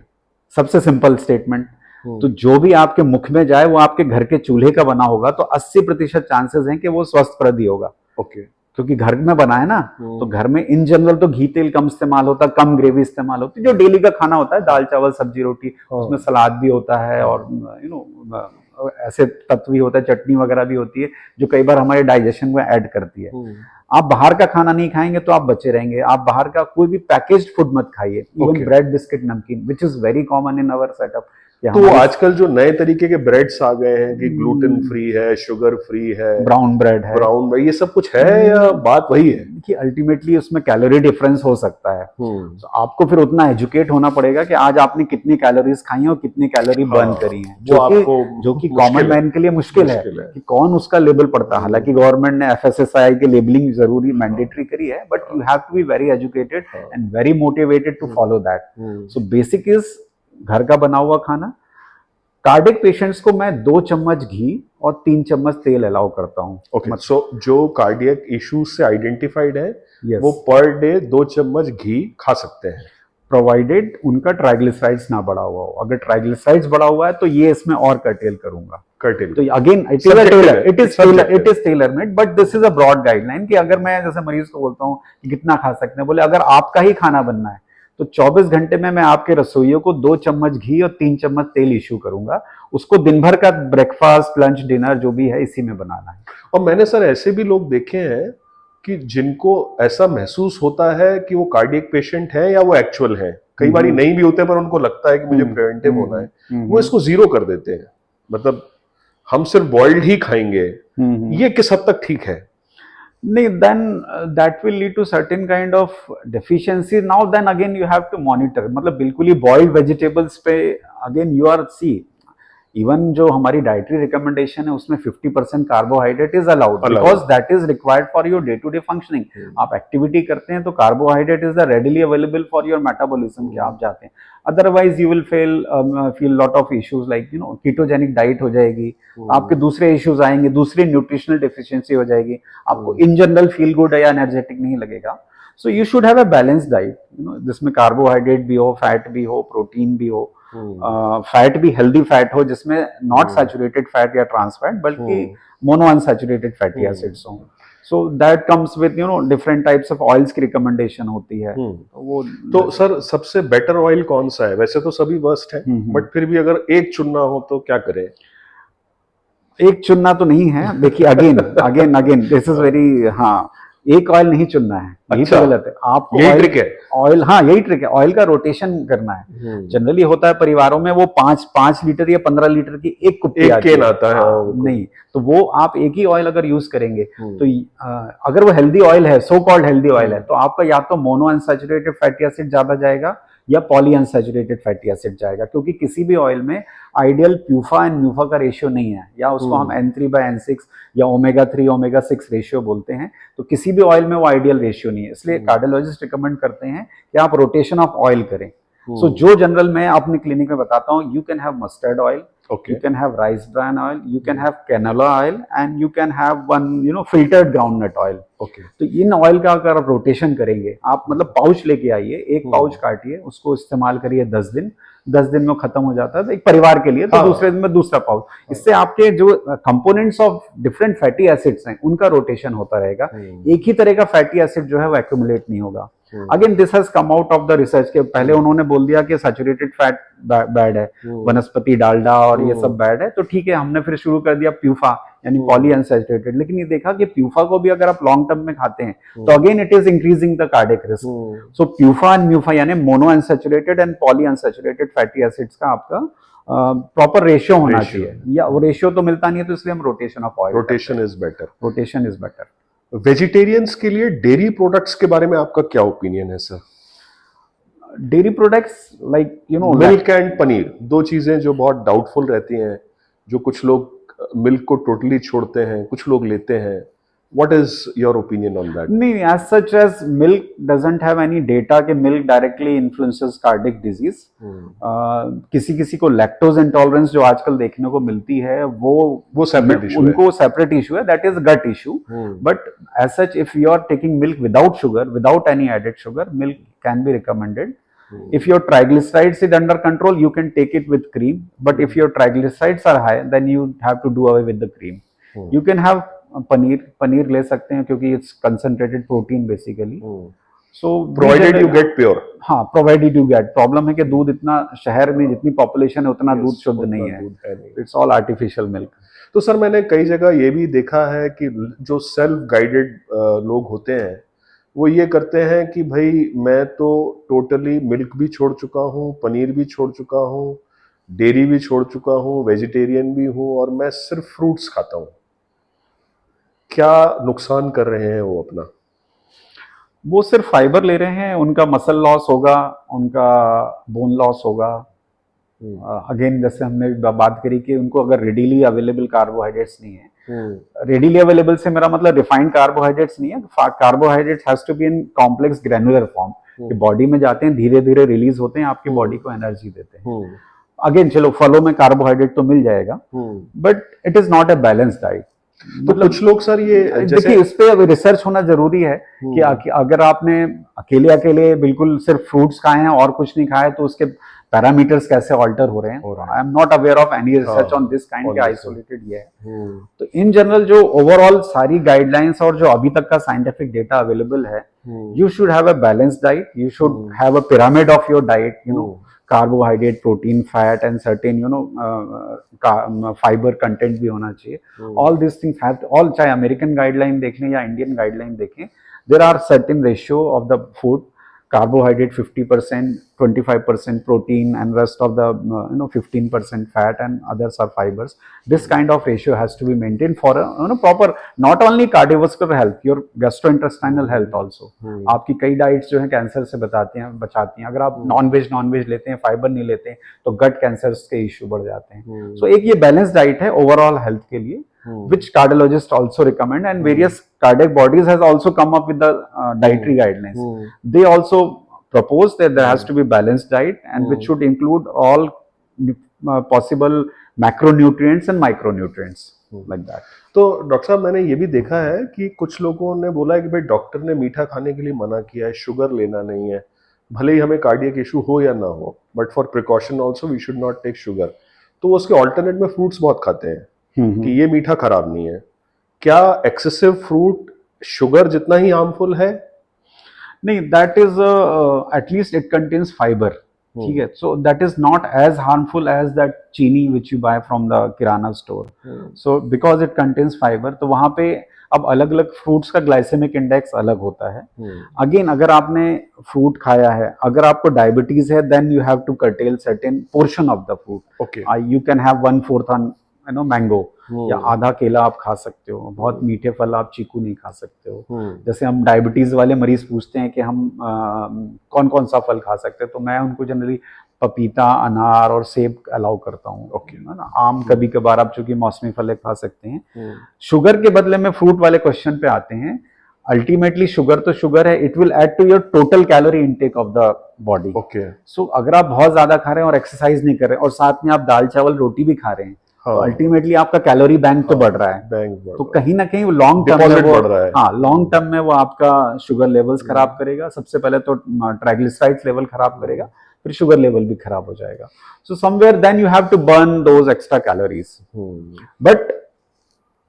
सबसे सिंपल स्टेटमेंट। तो जो भी आपके मुख में जाए वो आपके घर के चूल्हे का बना होगा, तो 80% चांसेस हैं कि वो स्वस्थप्रद ही होगा। ओके, क्योंकि घर में बना है ना, तो घर में इन जनरल तो घी तेल कम इस्तेमाल होता है, कम ग्रेवी इस्तेमाल होती है, जो डेली का खाना होता है दाल चावल सब्जी रोटी, उसमें सलाद भी होता है और ऐसे तत्व भी होता है, चटनी वगैरह भी होती है जो कई बार हमारे डाइजेशन में ऐड करती है। आप बाहर का खाना नहीं खाएंगे तो आप बचे रहेंगे। आप बाहर का कोई भी पैकेज्ड फुड मत खाइए, इवन ब्रेड बिस्किट नमकीन, which is very common in our setup. तो आजकल जो नए तरीके के ब्रेड्स आ गए हैं कि ग्लूटेन फ्री है, शुगर फ्री है, ब्राउन ब्रेड है, ये सब कुछ है या बात वही है कि अल्टीमेटली उसमें कैलोरी डिफरेंस हो सकता है। तो आपको फिर उतना एजुकेट होना पड़ेगा कि आज आपने कितनी कैलोरीज खाई हैं और कितनी कैलोरी बर्न करी हैं, जो कि कॉमन मैन के लिए मुश्किल है कि कौन उसका लेबल पढ़ता है। हालांकि गवर्नमेंट ने FSSAI की लेबलिंग जरूरी मैंडेटरी करी है, but you have to be very educated and very motivated to follow that. So basic is घर का बना हुआ खाना। कार्डिक पेशेंट्स को मैं 2 चम्मच घी और 3 चम्मच तेल अलाउ करता हूँ। ओके, सो जो कार्डियक इश्यूज से आइडेंटिफाइड है वो पर डे 2 चम्मच घी खा सकते हैं, प्रोवाइडेड उनका ट्राइग्लिसराइड्स ना बढ़ा हुआ हो। अगर ट्राइग्लिसराइड्स बढ़ा हुआ है तो ये इसमें और कर्टेल करूंगा। तो again it is tailor made, but this is a broad guideline कि अगर मैं जैसे मरीज को बोलता हूँ कि कितना खा सकते हैं, बोले अगर आपका ही खाना बनना है तो 24 घंटे में मैं आपके रसोइयों को 2 चम्मच घी और 3 चम्मच तेल इशू करूंगा। उसको दिन भर का ब्रेकफास्ट लंच डिनर जो भी है इसी में बनाना है। और मैंने सर ऐसे भी लोग देखे हैं कि जिनको ऐसा महसूस होता है कि वो कार्डियक पेशेंट है या वो एक्चुअल है, कई बार नहीं भी होते पर उनको लगता है कि मुझे प्रिवेंटिव होना है, वो इसको 0 कर देते हैं, मतलब हम सिर्फ बॉइल्ड ही खाएंगे। ये किस हद तक ठीक है? नहीं, then that will lead to certain kind of deficiency. Now then again you have to monitor, मतलब बिल्कुल ही boiled vegetables पे again you are इवन जो हमारी डाइटरी रिकमेंडेशन है उसमें 50% carbohydrate is allowed because that is required for your day to day functioning. आप activity करते हैं तो carbohydrate is the readily available for your metabolism कि आप जाते हैं, otherwise you will feel lot of issues like ketogenic diet हो जाएगी, आपके दूसरे इश्यूज आएंगे, दूसरी न्यूट्रिशनल डेफिशिएंसी हो जाएगी, आपको इन जनरल फील गुड या एनर्जेटिक नहीं लगेगा। So you should have a balance diet जिसमें कार्बोहाइड्रेट भी हो, फैट भी हो, प्रोटीन भी हो, फैट भी हेल्दी फैट हो जिसमें नॉट सैचुरेटेड फैट या ट्रांस फैट बल्कि मोनो अनसैचुरेटेड फैटी एसिड्स हो। So that comes with different types of oils की रिकमेंडेशन होती है। तो सर सबसे बेटर ऑयल कौन सा है? वैसे तो सभी वर्स्ट है, बट फिर भी अगर एक चुनना हो तो क्या करें? एक चुनना तो नहीं है, देखिए अगेन दिस इज वेरी, हाँ एक ऑयल नहीं चुनना है, यही तो गलत है। आपको यही ट्रिक है ऑयल, हाँ यही ट्रिक है, ऑयल का रोटेशन करना है। जनरली होता है परिवारों में वो 5 लीटर या 15 लीटर की एक कुप्पी आती है, आता है नहीं, तो वो आप एक ही ऑयल अगर यूज करेंगे तो अगर वो हेल्दी ऑयल है, सो कॉल्ड हेल्दी ऑयल है, तो आपका या तो मोनो अनसैचुरेटेड फैटी एसिड ज्यादा जाएगा या पॉली अनसैचुरेटेड फैटी एसिड जाएगा, क्योंकि किसी भी ऑयल में आइडियल प्यूफा एंड म्यूफा का रेशियो नहीं है, या उसको हम N3/N6 या ओमेगा 3 ओमेगा 6 रेशियो बोलते हैं, तो किसी भी ऑयल में वो आइडियल रेशियो नहीं है। इसलिए कार्डियोलॉजिस्ट रिकमेंड करते हैं कि आप रोटेशन ऑफ ऑयल करें। सो जो जनरल मैं अपने क्लिनिक में बताता हूँ, you can have mustard oil, you can have rice bran oil, you can have canola oil and you can have one filtered groundnut oil. तो इन ऑयल का अगर आप रोटेशन करेंगे, आप मतलब पाउच लेके आइए, एक पाउच काटिए, उसको इस्तेमाल करिए 10 दिन, 10 दिन में खत्म हो जाता है, तो एक परिवार के लिए तो हाँ। दूसरे दिन में दूसरा पाउच। इससे आपके जो components of different fatty acids हैं उनका रोटेशन होता रहेगा, एक ही तरह का फैटी एसिड जो है वो एक्यूमुलेट नहीं होगा। Again this has come out of the research के पहले उन्होंने बोल दिया कि सैचुरेटेड फैट बैड है, वनस्पति डालडा और ये सब बैड है, तो ठीक है हमने फिर शुरू कर दिया प्यूफा यानी पॉली अनसैचुरेटेड। लेकिन ये देखा कि प्यूफा को भी अगर आप लॉन्ग टर्म में खाते हैं तो again it is increasing the cardiac risk. So PUFA and MUFA यानी mono unsaturated and poly unsaturated fatty acids का आपका प्रॉपर रेशियो होना चाहिए, या वो रेशियो तो मिलता नहीं है, तो इसलिए हम rotation of oil, rotation is better. Rotation is better. Vegetarians के लिए डेयरी प्रोडक्ट्स के बारे में आपका क्या ओपिनियन है sir? Dairy products like you know milk and paneer, दो चीजें जो बहुत डाउटफुल रहती हैं, जो कुछ लोग मिल्क को टोटली छोड़ते हैं, कुछ लोग लेते हैं। What is your opinion on that? नहीं, as such as milk doesn't have any data कि milk directly influences cardiac disease। किसी किसी को lactose intolerance जो आजकल देखने को मिलती है वो separate issue उनको separate issue है, that is gut issue। But as such if you are taking milk without sugar, without any added sugar, milk can be recommended। If your triglycerides is under control, you can take it with cream, but if your triglycerides are high, then you have to do away with the cream। You can have paneer ले सकते हैं क्योंकि it's concentrated protein basically. So provided you get pure. हाँ, provided you get. Problem है कि दूध इतना, शहर में जितनी पॉपुलेशन है उतना दूध शुद्ध नहीं है, इट्स ऑल आर्टिफिशियल मिल्क। तो सर मैंने कई जगह ये भी देखा है कि जो सेल्फ गाइडेड लोग होते हैं वो ये करते हैं कि भाई मैं तो टोटली मिल्क भी छोड़ चुका हूँ, पनीर भी छोड़ चुका हूँ, डेयरी भी छोड़ चुका हूँ, वेजिटेरियन भी हूँ और मैं सिर्फ फ्रूट्स खाता हूँ। क्या नुकसान कर रहे हैं वो अपना? वो सिर्फ फाइबर ले रहे हैं, उनका मसल लॉस होगा, उनका बोन लॉस होगा। अगेन जैसे हमने बात करी कि उनको अगर रेडीली अवेलेबल कार्बोहाइड्रेट्स नहीं है, रेडीली अवेलेबल से मेरा मतलब रिफाइंड कार्बोहाइड्रेट्स नहीं है, carbohydrates has to be in complex granular form, कि बॉडी में जाते हैं, धीरे धीरे रिलीज होते हैं, आपकी बॉडी को एनर्जी देते हैं। अगेन चलो फलों में कार्बोहाइड्रेट तो मिल जाएगा, but it is not a balance diet. तो कुछ लोग सर ये देखिए इस पे अब रिसर्च होना जरूरी है कि अगर आपने अकेले बिल्कुल सिर्फ फ्रूट्स खाए हैं और कुछ नहीं खाए तो उसके पैरामीटर्स कैसे ऑल्टर हो रहे हैं। I am not aware of any research on this kind के आइसोलेटेड ये है। तो इन जनरल जो ओवरऑल सारी गाइडलाइंस और जो अभी तक का साइंटिफिक डेटा अवेलेबल है, you should have a balance diet, you should have a pyramid of your diet, you know carbohydrate, protein, fat and certain you know fibre content भी होना चाहिए। All this things have, all चाहे American guideline देख लें या Indian guideline देखें, there are certain ratio of the food, carbohydrate 50%, 25% protein and rest of the 15% fat and others are fibers. This kind of ratio has to be maintained for a proper not only cardiovascular health, your gastrointestinal health also। आपकी कई diets जो है cancer से बचाती हैं। अगर आप non veg लेते हैं, फाइबर नहीं लेते हैं, तो गट कैंसर्स के इश्यू बढ़ जाते हैं। सो एक ये बैलेंस डाइट है ओवरऑल हेल्थ के लिए, which cardiologists also recommend, and various cardiac bodies has also come up with the dietary guidelines। They also propose that there has to be balanced diet and which should include all possible macronutrients and micronutrients like that। तो doctor साहब मैंने ये भी देखा है कि कुछ लोगों ने बोला है कि भाई डॉक्टर ने मीठा खाने के लिए मना किया है, शुगर लेना नहीं है, भले ही हमें कार्डियक इशू हो या ना हो, but for precaution also we should not take sugar. तो वो उसके ऑल्टरनेट में फ्रूट्स बहुत खाते हैं कि ये मीठा खराब नहीं है। क्या एक्सेसिव फ्रूट शुगर जितना ही हार्मफुल है? नहीं, that is at least it contains fibre, ठीक है। So that is not as harmful as that chini which you buy from the kirana store. So because it contains fibre, तो वहां पे अब अलग अलग फ्रूट्स का ग्लाइसेमिक इंडेक्स अलग होता है। अगेन अगर आपने फ्रूट खाया है, अगर आपको डायबिटीज है, then you have to curtail certain portion of the fruit. You can have 1/4 on mango, या आधा केला आप खा सकते हो। बहुत मीठे फल आप चीकू नहीं खा सकते हो। जैसे हम डायबिटीज वाले मरीज पूछते हैं कि हम कौन कौन सा फल खा सकते हैं, तो मैं उनको जनरली पपीता, अनार और सेब अलाउ करता हूँ। आम कभी कभार आप चूंकि मौसमी फल खा सकते हैं। शुगर के बदले में फ्रूट वाले क्वेश्चन पे आते हैं। अल्टीमेटली शुगर तो शुगर है, it will add to your total calorie intake of the body. So अगर आप बहुत ज्यादा खा रहे हैं और एक्सरसाइज नहीं कर रहे हैं और साथ में आप दाल चावल रोटी भी खा रहे हैं, तो अल्टीमेटली आपका कैलोरी बैंक तो बढ़ रहा है, तो कहीं ना कहीं लॉन्ग टर्म में वो लॉन्ग टर्म में वो आपका शुगर लेवल्स खराब करेगा। सबसे पहले तो ट्राइग्लिसराइड्स लेवल खराब करेगा, फिर शुगर लेवल भी खराब हो जाएगा. So somewhere then you have to burn those extra calories. But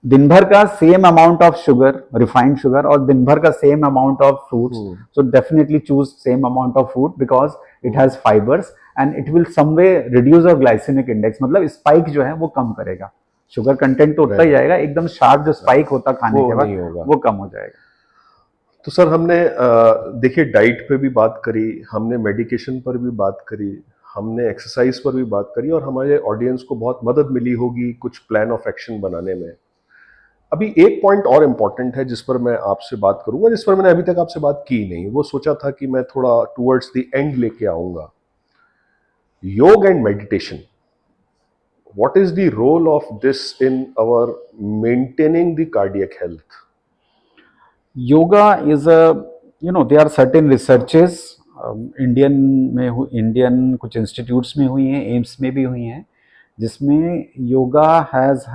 दिन भर का same amount of sugar, refined sugar, और दिन भर का same amount of fruits, so definitely choose same amount of food because it has fibres and it will some way reduce your glycemic index. मतलब spike जो है वो कम करेगा. शुगर कंटेंट तो उतना ही जाएगा, एकदम शार्प जो स्पाइक होता खाने के बाद वो कम हो जाएगा. तो सर हमने देखिए डाइट पे भी बात करी, हमने मेडिकेशन पर भी बात करी, हमने एक्सरसाइज पर भी बात करी, और हमारे ऑडियंस को बहुत मदद मिली होगी कुछ प्लान ऑफ एक्शन बनाने में. अभी एक पॉइंट और इम्पॉर्टेंट है जिस पर मैं आपसे बात करूंगा, जिस पर मैंने अभी तक आपसे बात की नहीं. वो सोचा था कि मैं थोड़ा टुवर्ड्स द एंड लेके आऊंगा. Yoga and meditation, what is the role of this in our maintaining the cardiac health? Yoga is a, there are certain researches, Indian कुछ इंस्टीट्यूट्स में हुई हैं, एम्स में भी हुई हैं, जिसमें yoga has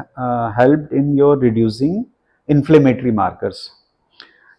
helped in your reducing inflammatory markers.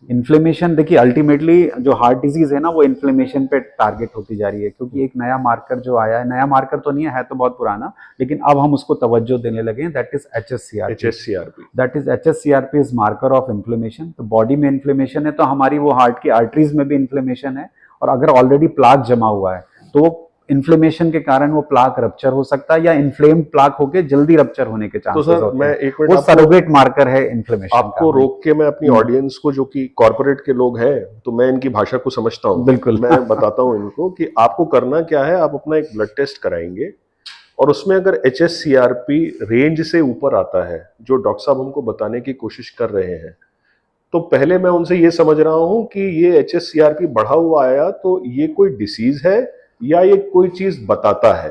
Inflammation देखिए अल्टीमेटली जो हार्ट डिजीज है ना वो इन्फ्लेमेशन पे टारगेट होती जा रही है, क्योंकि एक नया मार्कर जो आया है, नया मार्कर तो नहीं है तो बहुत पुराना, लेकिन अब हम उसको तवज्जो देने लगे हैं. That is HSCRP. That is HSCRP is marker of inflammation. तो बॉडी में इन्फ्लेमेशन है तो हमारी वो हार्ट की आर्टरीज में भी इन्फ्लेमेशन है, और अगर ऑलरेडी प्लाक जमा हुआ है तो इन्फ्लेमेशन के कारण वो प्लाक रप्चर हो सकता है, या इन्फ्लेम्ड प्लाक होके जल्दी रप्चर होने के चांसेस होते हैं. तो सर मैं एक मिनट, वो सरोगेट मार्कर है इन्फ्लेमेशन. आपको रोक के मैं अपनी ऑडियंस को, जो कि कॉर्पोरेट के लोग हैं, तो मैं इनकी भाषा को समझता हूँ, बिल्कुल मैं बताता हूँ इनको कि आपको करना क्या है. आप अपना एक ब्लड टेस्ट कराएंगे, और उसमें अगर HSCRP रेंज से ऊपर आता है, जो डॉक्टर साहब हमको बताने की कोशिश कर रहे हैं, तो पहले मैं उनसे ये समझ रहा हूं कि ये HSCRP बढ़ा हुआ आया तो ये कोई डिसीज है या ये कोई चीज बताता है,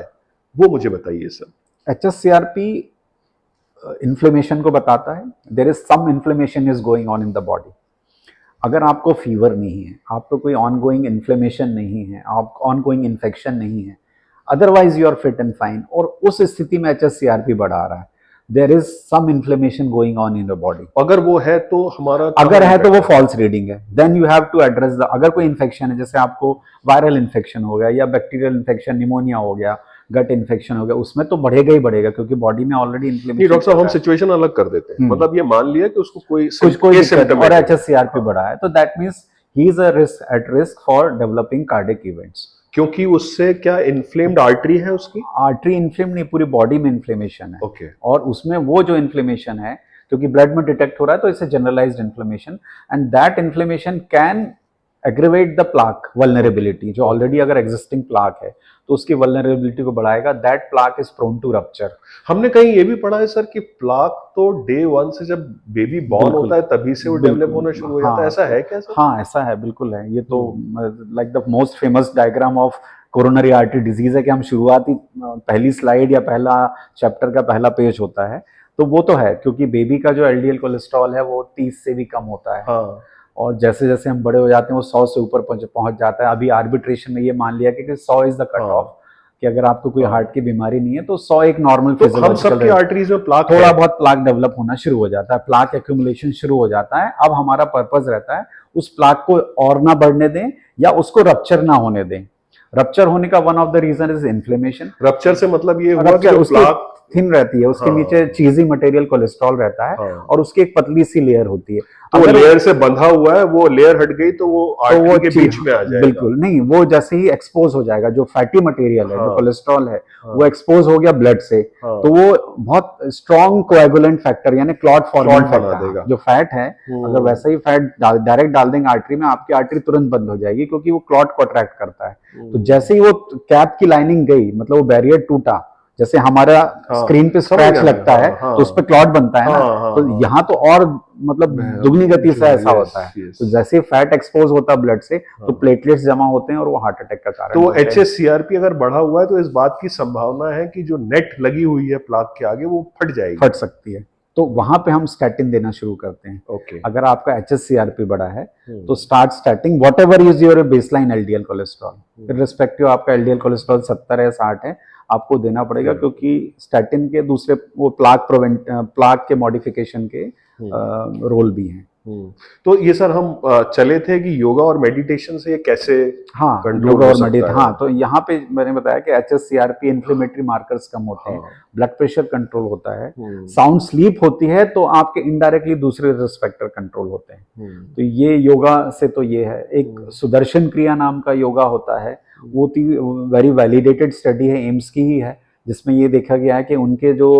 वो मुझे बताइए सर. HSCRP इन्फ्लेमेशन को बताता है. There is some inflammation is going on in the body. अगर आपको फीवर नहीं है, आपको कोई ऑनगोइंग इन्फ्लेमेशन नहीं है, आप ऑनगोइंग इन्फेक्शन नहीं है, otherwise you are fit and fine, और उस स्थिति में HSCRP बढ़ा रहा है, there is some inflammation going on in the body. अगर वो है तो हमारा, अगर है तो वो फॉल्स रीडिंग है. Then you have to address the, अगर कोई इन्फेक्शन है, जैसे आपको वायरल इन्फेक्शन हो गया या बैक्टीरियल इन्फेक्शन, निमोनिया हो गया, गट इन्फेक्शन हो गया, उसमें तो बढ़ेगा ही बढ़ेगा, क्योंकि बॉडी में ऑलरेडी इन्फ्लेमेशन. डॉक्टर साहब हम सिचुएशन अलग कर देते हैं, मतलब ये मान लिया कि उसको कोई सिम्टम और HSCRP बढ़ा है, तो that means he is at risk for developing cardiac events. क्योंकि उससे क्या इन्फ्लेम्ड आर्टरी है, उसकी आर्टरी इन्फ्लेम नहीं, पूरी बॉडी में इन्फ्लेमेशन है. ओके. और उसमें वो जो इन्फ्लेमेशन है, क्योंकि ब्लड में डिटेक्ट हो रहा है, तो इसे generalised inflammation, and that inflammation can aggravate the plaque vulnerability. जो ऑलरेडी अगर एग्जिस्टिंग प्लाक है तो उसकी वल्नरेबिलिटी को बढ़ाएगा. That plaque is prone to rupture. हमने कहीं ये भी पढ़ा है सर कि प्लाक तो डे 1 से, जब बेबी बॉर्न होता है तभी से वो डेवलप होना शुरू हो जाता है. ऐसा है क्या सर? हाँ ऐसा है, बिल्कुल है. ये तो like the most famous diagram of coronary artery disease है कि हम शुरुआती पहली स्लाइड या पहला चैप्टर का पहला पेज होता है, तो वो तो है, क्योंकि बेबी का जो LDL कोलेस्ट्रॉल है वो 30 से भी कम होता है. हाँ. और जैसे जैसे हम बड़े हो जाते हैं वो 100 से ऊपर पहुंच जाता है. अभी आर्बिट्रेशन में ये मान लिया कि 100 इज द कट ऑफ, कि अगर आपको कोई हार्ट की बीमारी नहीं है तो 100 एक नॉर्मल फिजियोलॉजिकल. हम सबकी आर्टरीज में प्लाक, थोड़ा बहुत प्लाक डेवलप होना शुरू हो जाता है, प्लाक एक्यूमुलेशन शुरू हो जाता है. अब हमारा पर्पस रहता है उस प्लाक को और ना बढ़ने दें या उसको रप्चर ना होने दें. रप्चर होने का one of the reason is inflammation. Rupture से मतलब ये हुआ कि प्लाक थिन रहती है, उसके नीचे चीजी मटेरियल कोलेस्ट्रॉल रहता है, और उसकी एक पतली सी लेयर होती है. तो लेयर से बंधा हुआ है, वो लेयर हट गई तो वो आर्टरी के बीच में आ जाएगा. बिल्कुल नहीं, वो जैसे ही एक्सपोज हो जाएगा, जो फैटी मटेरियल है, जो कोलेस्ट्रॉल है, वो एक्सपोज हो गया ब्लड से, तो वो बहुत स्ट्रॉन्ग कोएगुलेंट फैक्टर यानी क्लॉट फॉर्मिंग फैक्टर, जो फैट है, अगर वैसा ही फैट डायरेक्ट डाल देंगे आर्टरी में, आपकी आर्टरी तुरंत बंद हो जाएगी, क्योंकि वो क्लॉट को अट्रैक्ट करता है. तो जैसे ही वो कैप की लाइनिंग गई, मतलब वो बैरियर टूटा, जैसे हमारा स्क्रीन पे स्क्रैच लगता है तो उस पे क्लॉट बनता है ना, तो यहाँ तो और मतलब दुगनी गति से ऐसा होता है. तो जैसे फैट एक्सपोज होता है ब्लड से, तो प्लेटलेट्स जमा होते हैं और वो हार्ट अटैक का कारण. तो HSCRP अगर बढ़ा हुआ है तो इस बात की संभावना है कि जो नेट लगी हुई है प्लाक के आगे वो फट जाएगी, फट सकती है. तो वहां पे हम स्टैटिन देना शुरू करते हैं. Okay. अगर आपका HSCRP बढ़ा है तो start statin whatever is your baseline LDL cholesterol, irrespective आपका LDL कोलेस्ट्रॉल 70 है 60 है, आपको देना पड़ेगा, क्योंकि स्टैटिन के दूसरे वो प्लाक के मॉडिफिकेशन के रोल भी हैं. तो ये सर हम चले थे कि योगा और मेडिटेशन से ये कैसे हाँ, कंट्रोल योगा हो और सकता मेडिटेशन, है? हाँ, तो यहाँ पे मैंने बताया कि HSCRP इन्फ्लेमेटरी मार्कर्स कम होते हैं, हाँ। ब्लड प्रेशर कंट्रोल होता है, साउंड स्लीप होती है, तो आपके इनडायरेक्टली दूसरे रिस्क फैक्टर कंट्रोल होते हैं। तो ये योगा से तो ये है। एक सुदर्शन क्रिया नाम का योगा होता है, वो वेरी वैलिडेटेड स्टडी है, एम्स की ही है, जिसमें ये देखा गया है कि उनके जो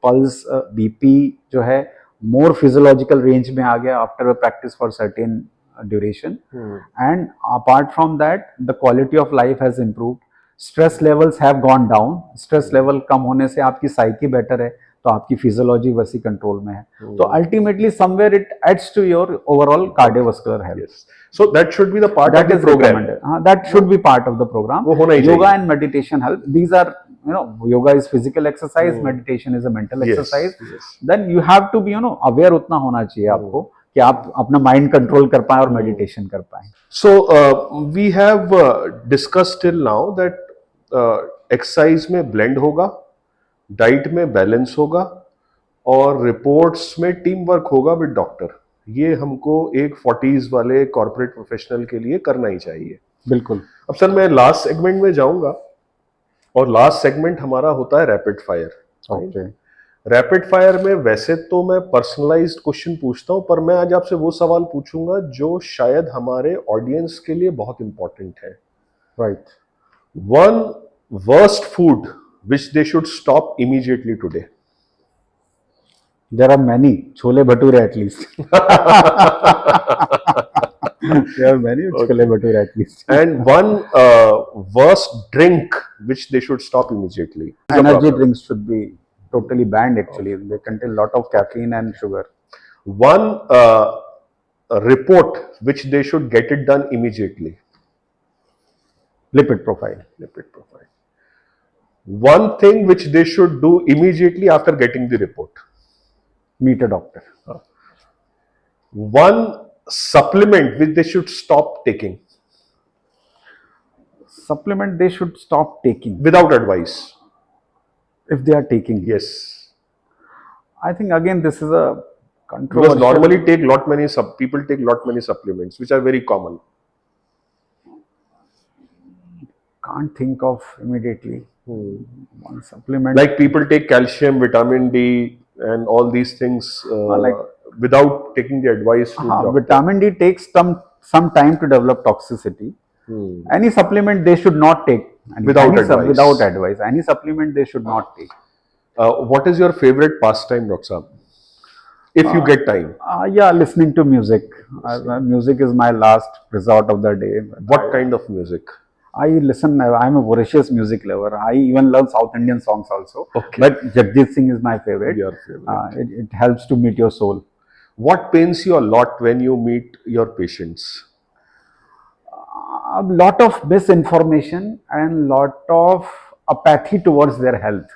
पल्स, बीपी जो है मोर फिजियोलॉजिकल रेंज में आ गया after practice for certain duration, and apart from that the quality of life has improved, stress levels have gone down, stress level कम होने से आपकी साइकी बेटर है, तो आपकी फिजियोलॉजी वैसी कंट्रोल में है, तो ultimately somewhere it adds to your overall cardiovascular health. So that should be the part of the program. That should be part of the program. वो होना ही Yoga चाहिए। and meditation help. These are, yoga is physical exercise, meditation is a mental Yes, exercise. yes. Then you have to be, aware उतना होना चाहिए आपको कि आप अपना माइंड कंट्रोल कर पाए और मेडिटेशन कर पाए। So we have discussed till now that exercise में blend होगा, डाइट में बैलेंस होगा और रिपोर्ट्स में टीम वर्क होगा विद डॉक्टर। ये हमको एक 40s वाले कॉर्पोरेट प्रोफेशनल के लिए करना ही चाहिए। बिल्कुल। अब सर मैं लास्ट सेगमेंट में जाऊंगा और लास्ट सेगमेंट हमारा होता है rapid fire. Okay. Rapid fire में वैसे तो मैं पर्सनलाइज्ड क्वेश्चन पूछता हूं, पर मैं आज आपसे वो सवाल पूछूंगा जो शायद हमारे ऑडियंस के लिए बहुत इंपॉर्टेंट है। Right. One worst food which they should stop immediately today? There are many. Chole bhature at least. There are many chole bhature at least. And one worst drink which they should stop immediately. Energy drinks should be totally banned actually. They contain a lot of caffeine and sugar. One report which they should get it done immediately. Lipid profile. Lipid profile. One thing which they should do immediately after getting the report. Meet a doctor. One supplement which they should stop taking. Supplement they should stop taking. Without advice. If they are taking. Yes. I think again this is a controversial. Because normally people take lot many supplements which are very common. Can't think of immediately. One supplement. Like people take calcium, vitamin D and all these things without taking the advice from doctor. Vitamin D takes some time to develop toxicity. Any supplement they should not take. Without advice. Without advice. Any supplement they should not take. What is your favorite pastime, Dr. Saab? If you get time. Yeah, listening to music. Music is my last resort of the day. What kind of music? I'm a voracious music lover. I even love South Indian songs also. Okay. But Jagjit Singh is my favorite. Your favorite. It helps to meet your soul. What pains you a lot when you meet your patients? A lot of misinformation and lot of apathy towards their health.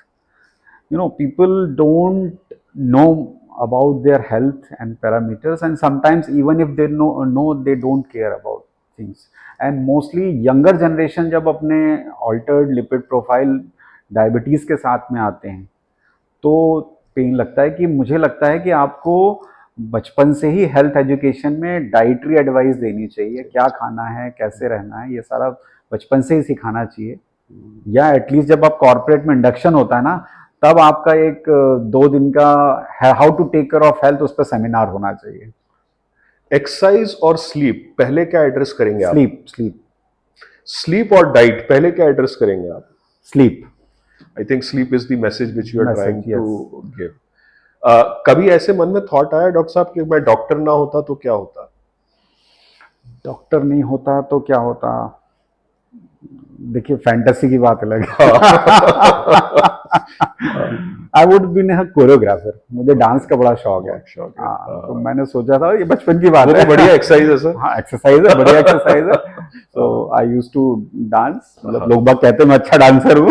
People don't know about their health and parameters, and sometimes even if they know they don't care about things. And mostly younger generation जब अपने altered lipid profile diabetes के साथ में आते हैं तो pen लगता है कि मुझे लगता है कि आपको बचपन से ही हेल्थ एजुकेशन में डाइटरी एडवाइस देनी चाहिए, क्या खाना है, कैसे रहना है, ये सारा बचपन से ही सिखाना चाहिए। या एटलीस्ट जब आप कॉर्पोरेट में इंडक्शन होता है ना, तब आपका एक 2 दिन का how to take care of health उस पर सेमिनार होना चाहिए। एक्सरसाइज और स्लीप पहले क्या एड्रेस करेंगे आप? स्लीप और डाइट पहले क्या एड्रेस करेंगे आप? Sleep. I think sleep is the message which you are trying to give. कभी ऐसे मन में थॉट आया डॉक्टर साहब कि मैं डॉक्टर ना होता तो क्या होता? डॉक्टर नहीं होता तो क्या होता? देखिए फैंटेसी की बात अलग है। I would been a choreographer. मुझे डांस का बड़ा शौक है। तो मैंने सोचा था, ये बचपन की बात है। बढ़िया एक्सरसाइज है सर। हाँ एक्सरसाइज है, बढ़िया एक्सरसाइज है। तो आई यूज्ड टू डांस। मतलब लोग बात कहते हैं मैं अच्छा डांसर हूँ।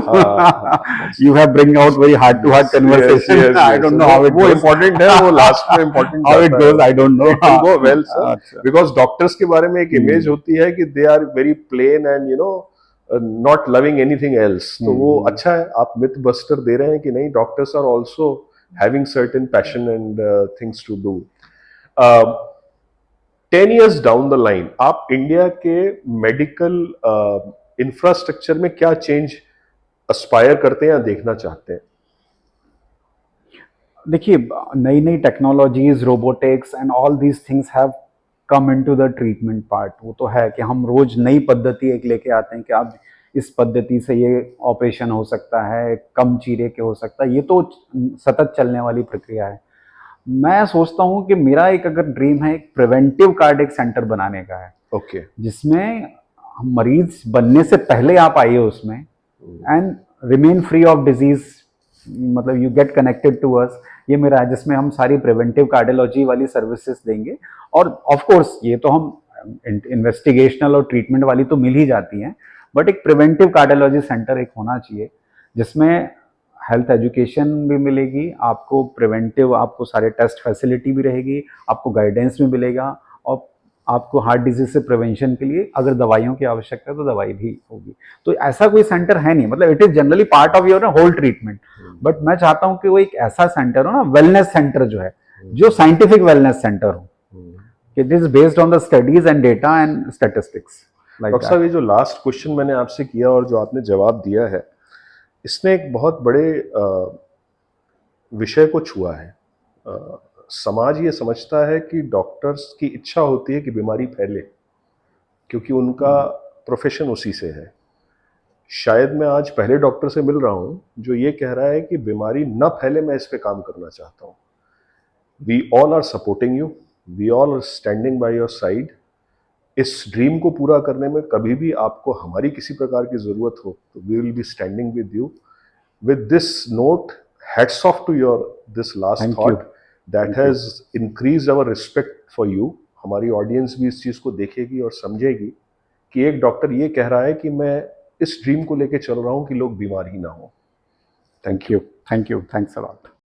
You have bring out very heart to heart conversation. I don't know how it वो इम्पोर्टेंट है, वो लास्ट में important how it goes I don't know. Go well sir, because doctors के बारे में एक इमेज होती है कि they are very plain and not loving anything else. तो वो अच्छा है, आप myth buster दे रहे हैं कि नहीं, doctors are also having certain passion and things to do. 10 years down the line आप इंडिया के मेडिकल इंफ्रास्ट्रक्चर में क्या चेंज एस्पायर करते हैं या देखना चाहते हैं? देखिए, नई नई technologies, robotics and all these things have come into the treatment part. वो तो है कि हम रोज नई पद्धति एक लेके आते हैं कि अब इस पद्धति से ये ऑपरेशन हो सकता है, कम चीरे के हो सकता है। ये तो सतत चलने वाली प्रक्रिया है। मैं सोचता हूँ कि मेरा एक अगर ड्रीम है, एक प्रिवेंटिव कार्डियक सेंटर बनाने का है, ओके। जिसमें हम मरीज बनने से पहले आप आइए उसमें and remain free of disease, मतलब you get connected to us. ये मेरा है, जिसमें हम सारी प्रिवेंटिव कार्डियोलॉजी वाली सर्विसेज देंगे। और ऑफ कोर्स ये तो हम इन्वेस्टिगेशनल और ट्रीटमेंट वाली तो मिल ही जाती हैं, बट एक प्रिवेंटिव कार्डियोलॉजी सेंटर एक होना चाहिए, जिसमें हेल्थ एजुकेशन भी मिलेगी आपको, प्रिवेंटिव आपको सारे टेस्ट फैसिलिटी भी रहेगी, आपको गाइडेंस भी मिलेगा, और आपको हार्ट डिजीज से प्रिवेंशन के लिए अगर दवाइयों की आवश्यकता है तो दवाई भी होगी। तो ऐसा कोई सेंटर है नहीं, मतलब it is generally part of your whole treatment, but मैं चाहता हूँ कि वो एक ऐसा सेंटर हो ना, वेलनेस सेंटर जो है, जो साइंटिफिक वेलनेस सेंटर हो, it is based on the studies and data and statistics. Doctor साहब, ये जो लास्ट क्वेश्चन मैंने आपसे किया और जो आपने जवाब दिया है, इसने एक बहुत बड़े विषय को छुआ है। समाज ये समझता है कि डॉक्टर्स की इच्छा होती है कि बीमारी फैले, क्योंकि उनका प्रोफेशन उसी से है। शायद मैं आज पहले डॉक्टर से मिल रहा हूं जो ये कह रहा है कि बीमारी न फैले, मैं इस पे काम करना चाहता हूं। We all are supporting you, we all are standing by your side. इस ड्रीम को पूरा करने में कभी भी आपको हमारी किसी प्रकार की जरूरत हो तो we will be standing with you. With this note, hats off to your this last Thank thought you. that Thank you. has increased our respect for you. हमारी ऑडियंस भी इस चीज़ को देखेगी और समझेगी कि एक डॉक्टर ये कह रहा है कि मैं इस ड्रीम को लेके चल रहा हूँ कि लोग बीमार ही ना हो। Thank you. Thank you. Thanks a lot.